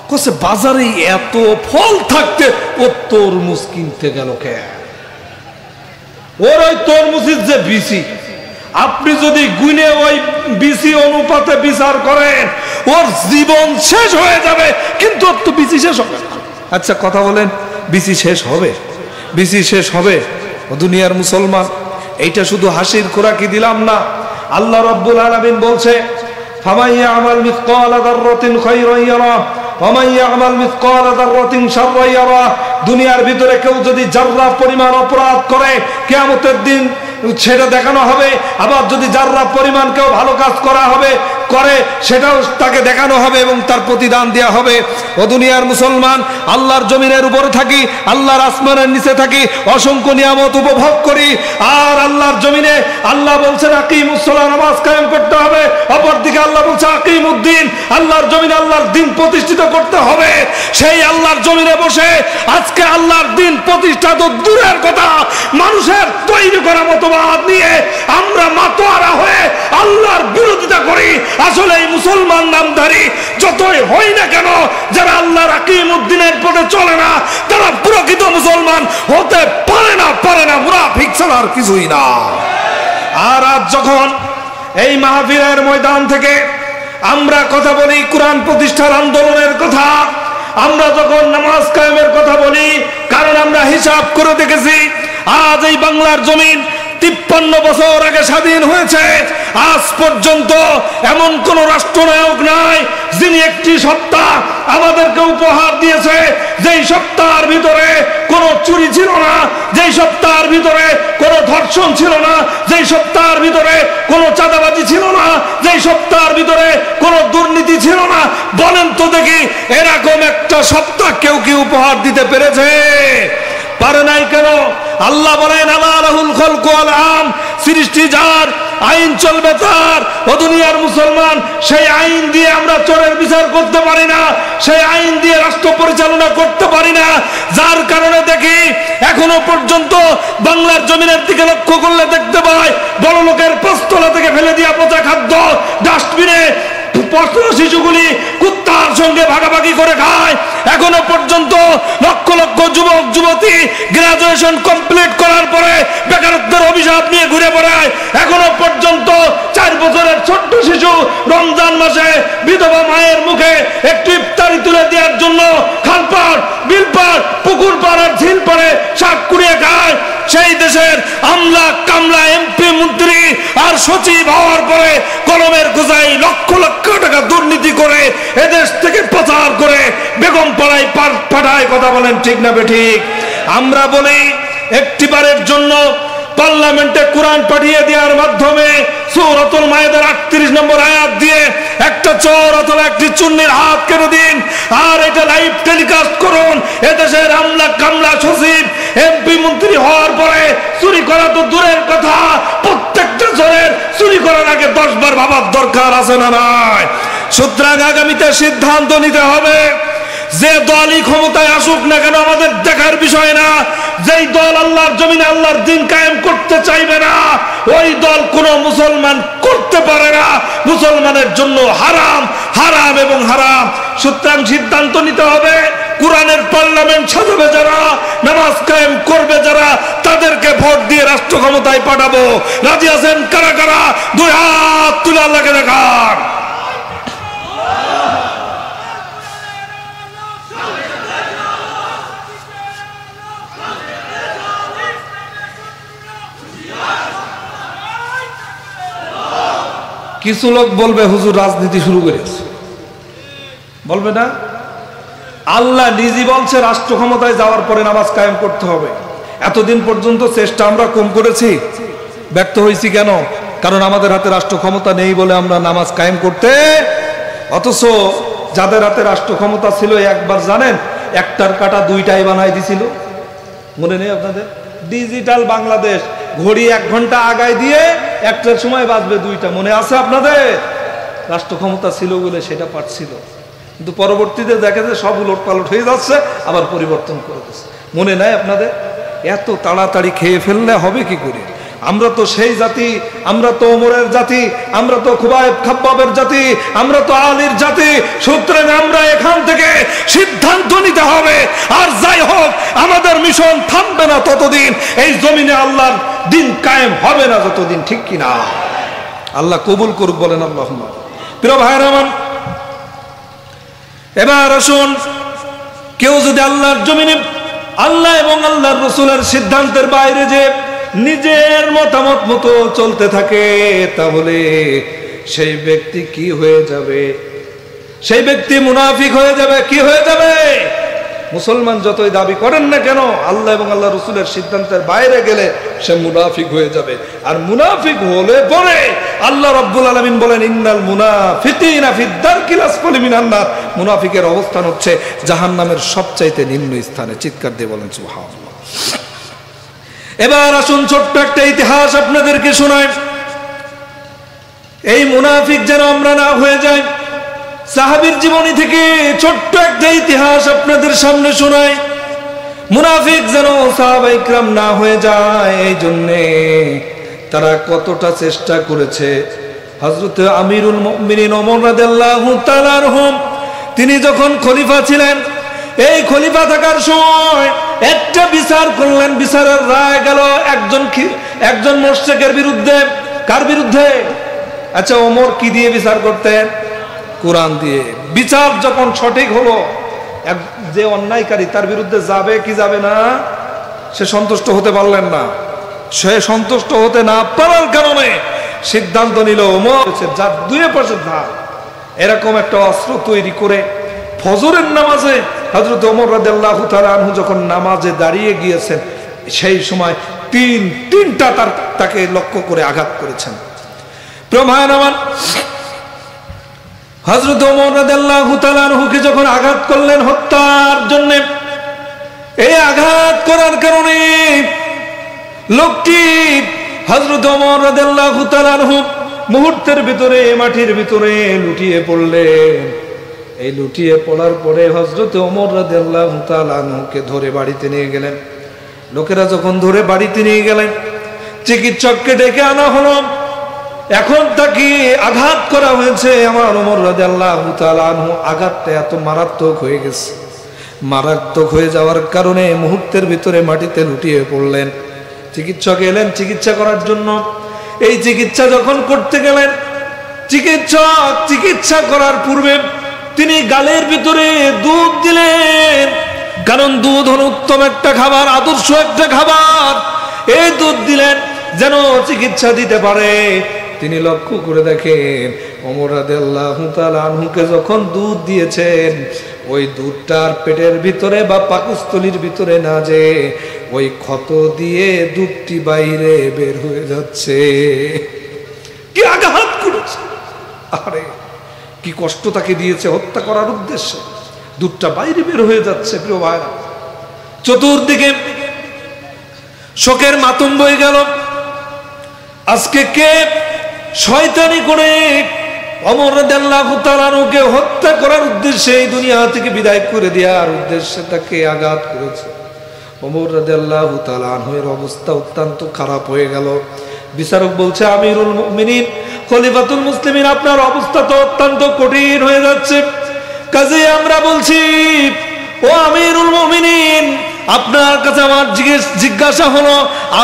[SPEAKER 1] কোসে বাজারে এত ফল থাকতে ও তরমুজ কিনতে গেল কে? ওর ওই তরমুজের যে বিসি, আপনি যদি গুনে ওই বিসি অনুপাতে বিচার করেন, ওর জীবন শেষ হয়ে যাবে, কিন্তু ওর তো বিসি শেষ হবে না। আচ্ছা কথা বলেন, বিসি শেষ হবে? বিসি শেষ হবে? ও দুনিয়ার মুসলমান, এইটা শুধু হাসির খোরাকি দিলাম না। আল্লাহ রাব্বুল আলামিন বলছে, ফামাইয়া আমাল মিসকালা যাররাতিন খায়রান ইয়ারা ওয়া মাইয়া আমাল মিসকালা যাররাতিন শাররান ইয়ারা। দুনিয়ার ভিতরে কেউ যদি জাররা পরিমাণ অপরাধ করে, কিয়ামতের দিন সেটা দেখানো হবে। আবার যদি জাররা পরিমাণ কেউ ভালো কাজ করে সেটাও তাকে দেখানো হবে এবং তার প্রতিদান দেওয়া হবে। ও দুনিয়ার মুসলমান, আল্লাহর জমিনের উপরে থাকি, আল্লাহর আসমানের নিচে থাকি, অসংখ্য নিয়ামত উপভোগ করি, আর আল্লাহর জমিনে আল্লাহ বলছেন আকিমুস সালাহ, নামাজ কায়েম করতে হবে। অপরদিকে আল্লাহ বলছে আকিমুদ্দিন, আল্লাহর জমিনে আল্লাহর দিন প্রতিষ্ঠিত করতে হবে। সেই আল্লাহর জমিনে বসে আজকে আল্লাহর দিন প্রতিষ্ঠা তো দূরের কথা, মানুষের তৈরি করা মতবাদ নিয়ে আমরা মাতোয়ারা হয়ে আল্লাহর বিরোধিতা করি। আসলে এই মুসলমান নামধারী যতই হই না কেন, যারা আল্লাহর আকিমুদ্দিনের পথে চলে না, তারা প্রকৃত মুসলমান হতে পারে না, মুনাফিক ছাড়া আর কিছুই না। আর আজ যখন এই মাহফিলের ময়দান থেকে আমরা কথা বলি কোরআন প্রতিষ্ঠার আন্দোলনের কথা, আমরা যখন নামাজ কায়েমের কথা বলি, কারণ আমরা হিসাব করে দেখেছি, আজ এই বাংলার জমিন 53 বছর আগে স্বাধীন হয়েছে। আজ পর্যন্ত এমন কোন রাষ্ট্রনায়ক নাই যিনি একটি সপ্তাহ আমাদেরকে উপহার দিয়েছে, যেই সপ্তাহের ভিতরে কোনো চুরি ছিল না, যেই সপ্তাহের ভিতরে কোনো ধর্ষণ ছিল না, যেই সপ্তাহের ভিতরে কোনো চাঁদাবাজি ছিল না, যেই সপ্তাহের ভিতরে কোনো দুর্নীতি ছিল না। বলেন তো দেখি, এরকম একটা সপ্তাহ কেউ কি উপহার দিতে পেরেছে? পারে নাই কেন? আল্লাহ বলেন আলা লাহুল খালকু ওয়াল আম, সৃষ্টি যার, আইন চলবে তার। ও দুনিয়ার মুসলমান, সেই আইন দিয়ে আমরা চোরের বিচার করতে পারি না, সেই আইন দিয়ে রাষ্ট্র পরিচালনা করতে পারি না, যার কারণে দেখি এখনো পর্যন্ত বাংলার জমিনের দিকে লক্ষ্য করলে দেখতে পাই বড় লোকের পাঁচতলা থেকে ফেলে দিয়া পচা খাদ্য ডাস্টবিনে শিশুগুলি কুত্তার সঙ্গে ভাগাভাগি করে খায়। এখনো পর্যন্ত লক্ষ লক্ষ যুবক যুবতী গ্রাজুয়েশন কমপ্লিট করার পরে বেকারত্বের অভিশাপ নিয়ে ঘুরে বেড়ায়। এখনো পর্যন্ত 4 বছরের ছোট্ট শিশু রমজান মাসে বিধবা মায়ের মুখে একটু ইফতারি তুলে দেওয়ার জন্য খালপাড়, বিলপাড়, পুকুর পাড় আর ঝিল পাড়ে শাক কুড়িয়ে খায়। সেই দেশের আমলা কামলা এমপি মন্ত্রী আর সচিব হওয়ার পরে কলমের গোজায় লক্ষ লক্ষ টাকা দুর্নীতি করে এদেশ থেকে পাচার করে বেগম পাড়ায় পাঠায়। কথা বলেন ঠিক না বেঠিক? আমরা বলি একটিবারের জন্য পার্লামেন্টে কোরআন পাঠিয়ে দেওয়ার মাধ্যমে সূরাতুল মায়েদার 38 নম্বর আয়াত দিয়ে একটা চোর অথবা একটি চুন্নির হাত কেটে দিন, আর এটা লাইভ টেলিকাস্ট করুন। এদেশের আমলা কামলা সচিব এমপি মন্ত্রী হওয়ার পরে চুরি করা তো দূরের কথা, প্রত্যেকটা চোরের চুরি করার আগে 10 বার ভাবার দরকার আছে না নাই? সুতরাং আগামীতে সিদ্ধান্ত নিতে হবে, যে দলই ক্ষমতায় আসুক না কেন আমাদের দেখার বিষয় না। যেই দল আল্লাহর জমিনে আল্লাহর দ্বীন কায়েম করতে চাইবে না, ওই দল কোন মুসলমান করতে পারে না। মুসলমানের জন্য হারাম, হারাম এবং হারাম। সুতরাং সিদ্ধান্ত নিতে হবে, কোরআনের পার্লামেন্ট সাজাবে যারা, নামাজ কায়েম করবে যারা, তাদেরকে ভোট দিয়ে রাষ্ট্র ক্ষমতায় পাঠাবো। রাজি আছেন কারা কারা? দুই হাত তুলে আল্লাহকে দেখান। কিছু লোক বলবে হুজুর রাজনীতি শুরু করেছে, বলবে না? আল্লাহ নিজে বলছে রাষ্ট্র ক্ষমতায় যাওয়ার পরে নামাজ কায়েম করতে হবে। এতদিন পর্যন্ত চেষ্টা আমরা কম করেছি, ব্যর্থ হয়েছি কেন? কারণ আমাদের হাতে রাষ্ট্র ক্ষমতা নেই বলে আমরা নামাজ কায়েম করতে। অথচ যাদের হাতে রাষ্ট্র ক্ষমতা ছিল একবার জানেন একটার কাটা দুইটাই বানাই দিছিল, মনে নেই আপনাদের? ডিজিটাল বাংলাদেশ, ঘড়ি 1 ঘন্টা আগায় দিয়ে একটার সময় বাজবে 2টা, মনে আছে আপনাদের? রাষ্ট্র ক্ষমতা ছিল বলে সেটা পারছিল, কিন্তু পরবর্তীতে দেখা যায় সব উলটপালট হয়ে যাচ্ছে, আবার পরিবর্তন করে দিচ্ছে। মনে নাই আপনাদের? এত তাড়াতাড়ি খেয়ে ফেললে হবে কি করে? আমরা তো সেই জাতি, আমরা তো ওমরের জাতি, আমরা তো খুবাইব খাব্বাবের জাতি, আমরা তো আলীর জাতি। সুতরাং আমরা এখান থেকে সিদ্ধান্ত নিতে হবে। আর যাই হোক, আমাদের মিশন থামবে না ততদিন, এই জমিনে আল্লাহর দিন কায়েম হবে না যতদিন, ঠিক কিনা? আল্লাহ কবুল করুক, বলেন আল্লাহুম্মা। প্রিয় ভাইরা আমার, এবার আসুন, কেউ যদি আল্লাহর জমিনে আল্লাহ এবং আল্লাহর রাসূলের সিদ্ধান্তের বাইরে যে নিজের মতামত মতো চলতে থাকে, তাহলে সেই ব্যক্তি কি হয়ে যাবে? সেই ব্যক্তি মুনাফিক হয়ে যাবে। কি হয়ে যাবে? মুসলমান যতই দাবি করেন না কেন, আল্লাহ এবং আল্লাহ রাসূলের সিদ্ধান্তের বাইরে গেলে সে মুনাফিক হয়ে যাবে। আর মুনাফিক হলে পরে আল্লাহ রাব্বুল আলামিন বলেন, ইন্নাল মুনাফিকিনা ফিদ দারকিল আসফালি মিনান নার। মুনাফিকের অবস্থান হচ্ছে জাহান্নামের সবচাইতে নিম্ন স্থানে। চিৎকার দিয়ে বলেন সুবহানাল্লাহ। এবার আসুন, ছোট্ট একটা ইতিহাস আপনাদেরকে শোনাই, এই মুনাফিক যেন আমরা না হয়ে যাই। সাহাবীর জীবনী থেকে ছোট্ট একটা ইতিহাস আপনাদের সামনে শোনাই, মুনাফিক যেন সাহাবায়ে কিরাম না হয়ে যায়, এই জন্যে তারা কতটা চেষ্টা করেছে। হযরত আমিরুল মুমিনিন ওমর রাদিয়াল্লাহু তাআলা আনহু, তিনি যখন খলিফা ছিলেন, এই খলিফা থাকার সময় একটা বিচার করলেন, বিচারের রায় গেল একজন মুশরিকের বিরুদ্ধে। কার বিরুদ্ধে? আচ্ছা, ওমর কি দিয়ে বিচার করতেন? কোরআন দিয়ে। বিচার যখন সঠিক হলো, যে অন্যায়কারী তার বিরুদ্ধে যাবে কি যাবে না, সে সন্তুষ্ট হতে পারলেন না। সে সন্তুষ্ট হতে না পারার কারণে সিদ্ধান্ত নিল ওমর যা 2 পাশে ধার, এরকম একটা অস্ত্র তৈরি করে ফজরের নামাজে হযরত ওমর রাদিয়াল্লাহু তাআলা আনহু যখন নামাজে দাঁড়িয়ে গিয়েছেন, সেই সময় তিনটা তাকে লক্ষ্য করে আঘাত করেছেন। প্রমাণ আমার হযরত ওমর রাদিয়াল্লাহু তাআলা আনহুকে যখন আঘাত করলেন হত্যার জন্য, এই আঘাত করার কারণে লোকটি হযরত ওমর রাদিয়াল্লাহু তাআলা আনহু মুহূর্তের ভিতরে মাটির ভিতরে লুটিয়ে পড়লেন। এই লুটিয়ে পড়ার পরে হযরত ওমর রাদিয়াল্লাহু তাআলা আনহুকে ধরে বাড়িতে নিয়ে গেলেন। লোকেরা যখন ধরে বাড়িতে নিয়ে গেলেন, চিকিৎসককে ডেকে আনা হলো। এখন তাকে আঘাত করা হয়েছে। আমার ওমর রাদিয়াল্লাহু তাআলা আনহু আঘাতটা এত মারাত্মক হয়ে গেছে, মারাত্মক হয়ে যাওয়ার কারণে মুহূর্তের ভিতরে মাটিতে লুটিয়ে পড়লেন। চিকিৎসক এলেন চিকিৎসা করার জন্য। এই চিকিৎসা যখন করতে গেলেন, চিকিৎসক চিকিৎসা করার পূর্বে তিনি গালের ভিতরে দুধ দিলেন, কারণ দুধ হল উত্তম একটা খাবার, আদর্শ একটা খাবার। এই দুধ দিলেন যেন চিকিৎসা দিতে পারে। তিনি লক্ষ্য করে দেখেন ওমর রাদিয়াল্লাহু তাআলা আনহুকে যখন দুধ দিয়েছেন, ওই দুধটার পেটের ভিতরে বা পাকস্থলীর ভিতরে না যে ওই ক্ষত দিয়ে দুধটি বাইরে বের হয়ে যাচ্ছে। কি আঘাত করেছে! আরে কি কষ্ট তাকে দিয়েছে হত্যা করার উদ্দেশ্যে, দুধটা বাইরে বের হয়ে যাচ্ছে। প্রিয় ভাইরা, চতুর্দিকে শোকের মাতম বয়ে গেল। আজকে কে শয়তানি করে ওমর রাদিয়াল্লাহু তাআলা আনহুকে হত্যা করার উদ্দেশ্যে এই দুনিয়া থেকে বিদায় করে দেওয়ার উদ্দেশ্যে তাকে আঘাত করেছে। ওমর রাদিয়াল্লাহু তাআলা আনহুর অবস্থা অত্যন্ত খারাপ হয়ে গেল। বিচারক বলছে, আমিরুল মুমিনিন, খলিফাতুল মুসলিমিন, আপনার অবস্থা তো অত্যন্ত কঠিন হয়ে যাচ্ছে। কাজে আমরা বলছি, ও আমিরুল মুমিনিন, আপনার কাছে আমার জিজ্ঞাসা হলো,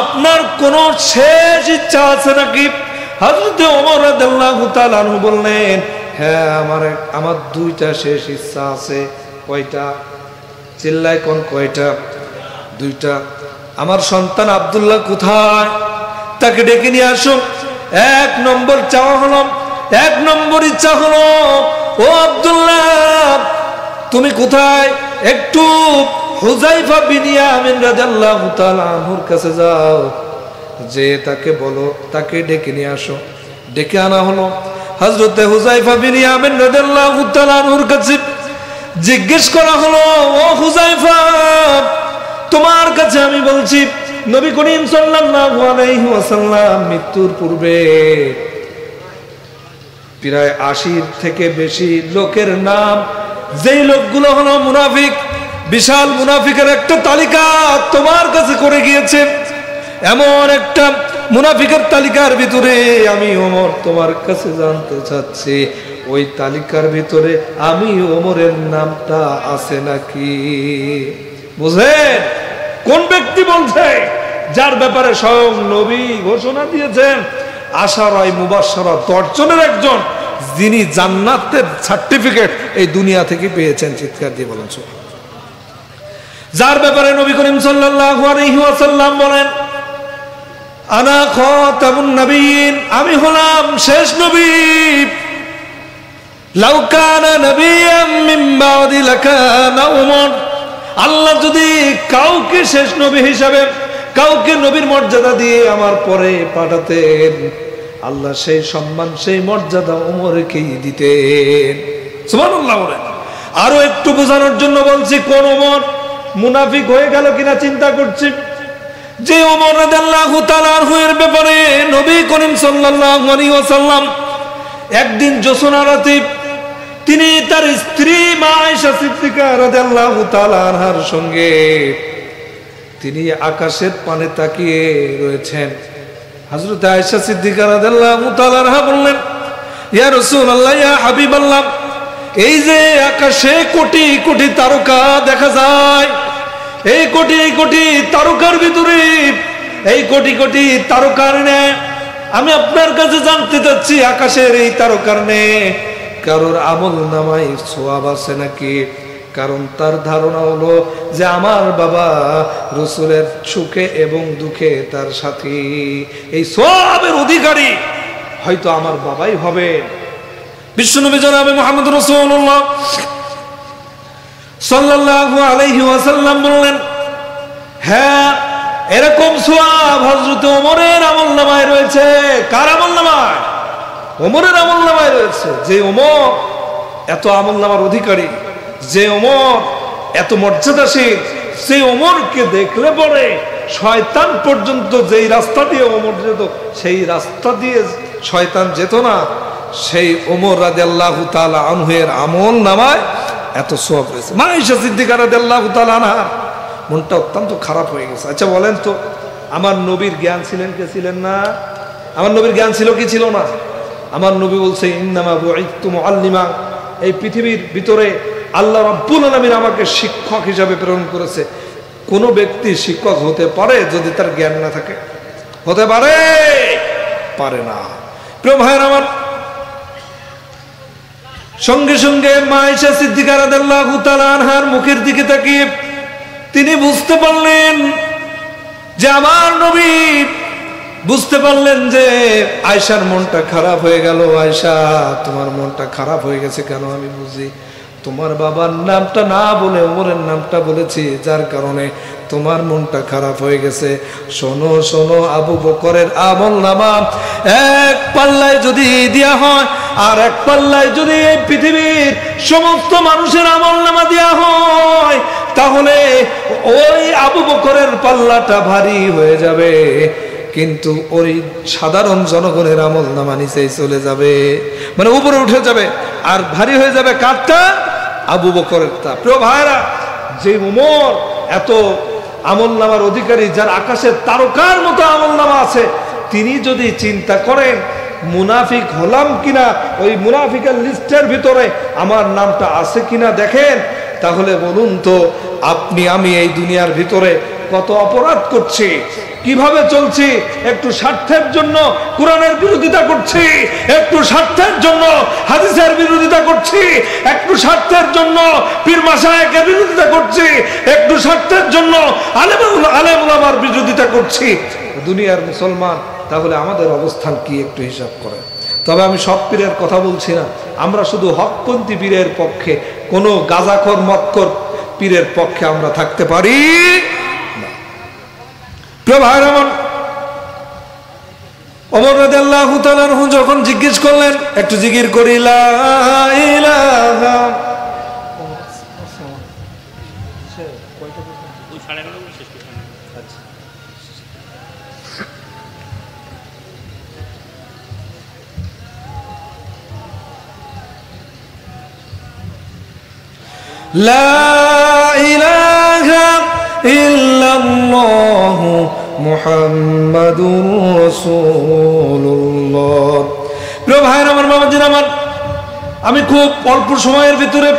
[SPEAKER 1] আপনার কোন শেষ ইচ্ছা আছে নাকি? হযরত ওমর রাদিয়াল্লাহু তাআলা আনহু বললেন, হ্যাঁ, আমার দুইটা শেষ ইচ্ছা আছে। কয়টা? চিল্লায় কোন কয়টা? দুইটা। আমার সন্তান আব্দুল্লাহ কোথায়? তাকে ডেকে নিয়ে আসো। এক নম্বর ইচ্ছা হলো, ও আব্দুল্লাহ, তুমি কোথায়? একটু হুযায়ফা বিন ইয়ামিন রাদিয়াল্লাহু তাআলা আনহুর কাছে যাও, যে তাকে বলো, তাকে ডেকে নিয়ে আসো। ডেকে আনা হলো। হযরত হুযায়ফা বিন ইয়ামিন রাদিয়াল্লাহু তাআলা আনহুর কাছে জিজ্ঞেস করা হলো, ও হুযায়ফা, তোমার কাছে আমি বলছি, নবী করিম সাল্লাল্লাহু আলাইহি ওয়াসাল্লাম মৃত্যুর পূর্বে প্রায় 80 থেকে বেশি লোকের নাম, যেই লোকগুলো হলো মুনাফিক, বিশাল মুনাফিকের একটা তালিকা তোমার কাছে করে গিয়েছে। এমন একটা মুনাফিকের তালিকার ভিতরে আমি ওমর তোমার কাছে জানতে চাচ্ছি, ওই তালিকার ভিতরে আমি ওমরের নামটা আছে নাকি? বুঝেন কোন ব্যক্তি বলছে? যার ব্যাপারে স্বয়ং নবী ঘোষণা দিয়েছেন, আশারায়ে মুবাশশারা 10 জনের একজন, যিনি জান্নাতের সার্টিফিকেট এই দুনিয়া থেকে পেয়েছেন। চিৎকার দিয়ে বলেন সুবহানাল্লাহ। যার ব্যাপারে নবী করিম সাল্লাল্লাহু আলাইহি ওয়াসাল্লাম বলেন, আনা খাতামুন নবিয়্যিন, আমি হলাম শেষ নবী। লাউ কানা নাবিয়্যাম মিন বাদি লাকানা উমর, আল্লাহ যদি কাউকে শেষ নবী হিসাবে, কাউকে নবীর মর্যাদা দিয়ে আমার পরে পাঠাতেন, আল্লাহ সেই সম্মান, সেই মর্যাদা ওমরকেই দিতেন। সুবহানাল্লাহ বলেন। আরো একটু বোঝানোর জন্য বলছি, কোন ওমর মুনাফিক হয়ে গেল কিনা চিন্তা করছি। যে ওমর রাদিয়াল্লাহু তাআলা আনহুর ব্যাপারে নবী করিম সাল্লাল্লাহু আলাইহি ওয়াসাল্লাম একদিন জোছনা রাতে তিনি তার স্ত্রী মা আয়েশা সিদ্দিকা রাদিয়াল্লাহু তাআলা আনহার সঙ্গে তিনি আকাশের পানে তাকিয়ে রয়েছেন। হযরত আয়েশা সিদ্দিকা রাদিয়াল্লাহু তাআলা আনহা বললেন, ইয়া রাসূলুল্লাহ, ইয়া হাবিবাল্লাহ, এই যে আকাশে কোটি কোটি তারকা দেখা যায়, এই কোটি কোটি তারকার ভিতরে, এই কোটি কোটি তারকার নে আমি আপনার কাছে জানতে চাচ্ছি, আকাশের এই তারকার নে কারোর আমল নামায় সওয়াব আছে নাকি? কারণ তার ধারণা হলো যে আমার বাবা রাসূলের সুখে এবং দুঃখে তার সাথী, এই সওয়াবের অধিকারী হয়তো আমার বাবাই হবে। বিশ্বনবী জনাবে মুহাম্মদ রাসূলুল্লাহ সাল্লাল্লাহু আলাইহি ওয়াসাল্লাম বললেন, হ্যাঁ, এরকম সওয়াব হযরত ওমরের আমলনামায় রয়েছে। কার আমলনামায়? ওমরের আমলনামায় রয়েছে। যে ওমর এত আমলনামার অধিকারী, যে ওমর এত মর্যাদাশীল, সেই ওমরকে দেখলে পরে শয়তান পর্যন্ত যেই রাস্তা দিয়ে ওমর যেত, সেই রাস্তা দিয়ে শয়তান যেত না। সেই ওমর রাদিয়াল্লাহু তাআলা আনহুর আমলনামায় এত সওয়াব রয়েছে। মা আয়েশা সিদ্দিকা রাদিয়াল্লাহু তাআলা আনহা মনটা অত্যন্ত খারাপ হয়ে গেছে। আচ্ছা বলেন তো, আমার নবীর জ্ঞান ছিলেন কে ছিলেন না? আমার নবীর জ্ঞান ছিল কি ছিল না? আমার নবী বলছে, ইন্নামা বুইতু মুআল্লিমা, এই পৃথিবীর ভিতরে আল্লাহ রাব্বুল আলামিন আমাকে শিক্ষক হিসাবে প্রেরণ করেছে। কোন ব্যক্তি শিক্ষক হতে পারে যদি তার জ্ঞান না থাকে? হতে পারে? পারে না। প্রিয় ভাইরা আমার, সঙ্গে সঙ্গে মা আয়েশা সিদ্দিকা রাদিয়াল্লাহু তাআলা আনহার মুখের দিকে তাকিয়ে তিনি বুঝতে পারলেন যে আমার নবী বুঝতে পারলেন যে আয়েশার মনটা খারাপ হয়ে গেল। আয়েশা, তোমার মনটা খারাপ হয়ে গেছে কেন? আমি বুঝি তোমার বাবার নামটা না বলে ওমরের নামটা বলেছি, যার কারণে তোমার মনটা খারাপ হয়ে গেছে। শোনো শোনো, আবু বকরের আমলনামা এক পাল্লায় যদি দেয়া হয় আর এক পাল্লায় যদি এই পৃথিবীর সমস্ত মানুষের আমলনামা দেয়া হয়, তাহলে ওই আবু বকরের পাল্লাটা ভারী হয়ে যাবে। কিন্তু ওই সাধারণ জনগণের আমল নামা নিচে চলে যাবে, মানে উপরে উঠে যাবে, আর ভারী হয়ে যাবে কারটা? আবু বকরেরটা। প্রিয় ভাইরা, যে উমর এত আমল নামার অধিকারী, যার আকাশের তারকার মতো আমল নামা আছে, তিনি যদি চিন্তা করেন মুনাফিক হলাম কিনা, ওই মুনাফিকের লিস্টের ভিতরে আমার নামটা আছে কিনা দেখেন, তাহলে বলুন তো আপনি আমি এই দুনিয়ার ভিতরে কত অপরাধ করছি, কিভাবে চলছি? একটু স্বার্থের জন্য কোরআনের বিরোধিতা করছি, একটু স্বার্থের জন্য হাদিসের বিরোধিতা করছি, একটু স্বার্থের জন্য পীর মাশায়েখের বিরোধিতা করছি, একটু স্বার্থের জন্য আলেম ওলামার বিরোধিতা করছি। দুনিয়ার মুসলমান, তাহলে আমাদের অবস্থান কি একটু হিসাব করেন। তবে আমি সব পীরের কথা বলছি না, আমরা শুধু হকপন্থী পীরের পক্ষে, কোনো গাঁজাখোর মদখোর পীরের পক্ষে আমরা থাকতে পারি না। প্রিয় ভাইরা আমার, ওমর রাদিয়াল্লাহু তাআলা আনহু যখন জিজ্ঞেস করলেন, একটু জিকির করি লা ইলাহা, লা ইলাহা ইল্লাল্লাহু মুহাম্মাদুর রাসূলুল্লাহ। প্রিয় ভাইরা আমার, বাবাজিরা আমার, আমি খুব অল্প সময়ের ভিতরে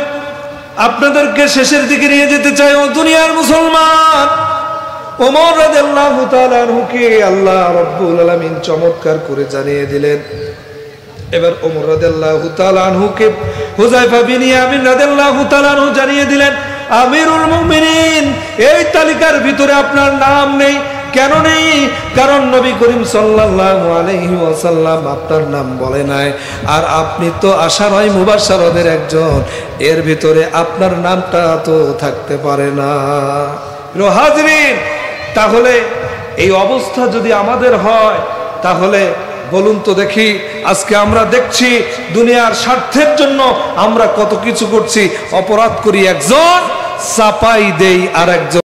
[SPEAKER 1] আপনাদেরকে শেষের দিকে নিয়ে যেতে চাই। ও দুনিয়ার মুসলমান, ওমর রাদিয়াল্লাহু তাআলা আনহুকে আল্লাহ রাব্বুল আলামিন চমৎকার করে জানিয়ে দিলেন। এবার ওমর রাদিয়াল্লাহু তাআলা আনহুকে হুযায়ফা বিন ইয়ামিন রাদিয়াল্লাহু তাআলা আনহু জানিয়ে দিলেন, আমিরুল মুমিনিন, এই তালিকার ভিতরে আপনার নাম নেই। কেন নেই? কারণ নবী করিম সাল্লাল্লাহু আলাইহি ওয়াসাল্লাম আপনার নাম বলে নাই, আর আপনি তো আশারায়ে মুবাশশারাদের একজন, এর ভিতরে আপনার নামটা তো থাকতে পারে না। প্রিয় হাজরিন, তাহলে এই অবস্থা যদি আমাদের হয়, তাহলে বলুন তো দেখি, আজকে আমরা দেখছি দুনিয়ার স্বার্থের জন্য আমরা কত কিছু করছি, অপরাধ করি একজন, চাপাই দেই আর একজন।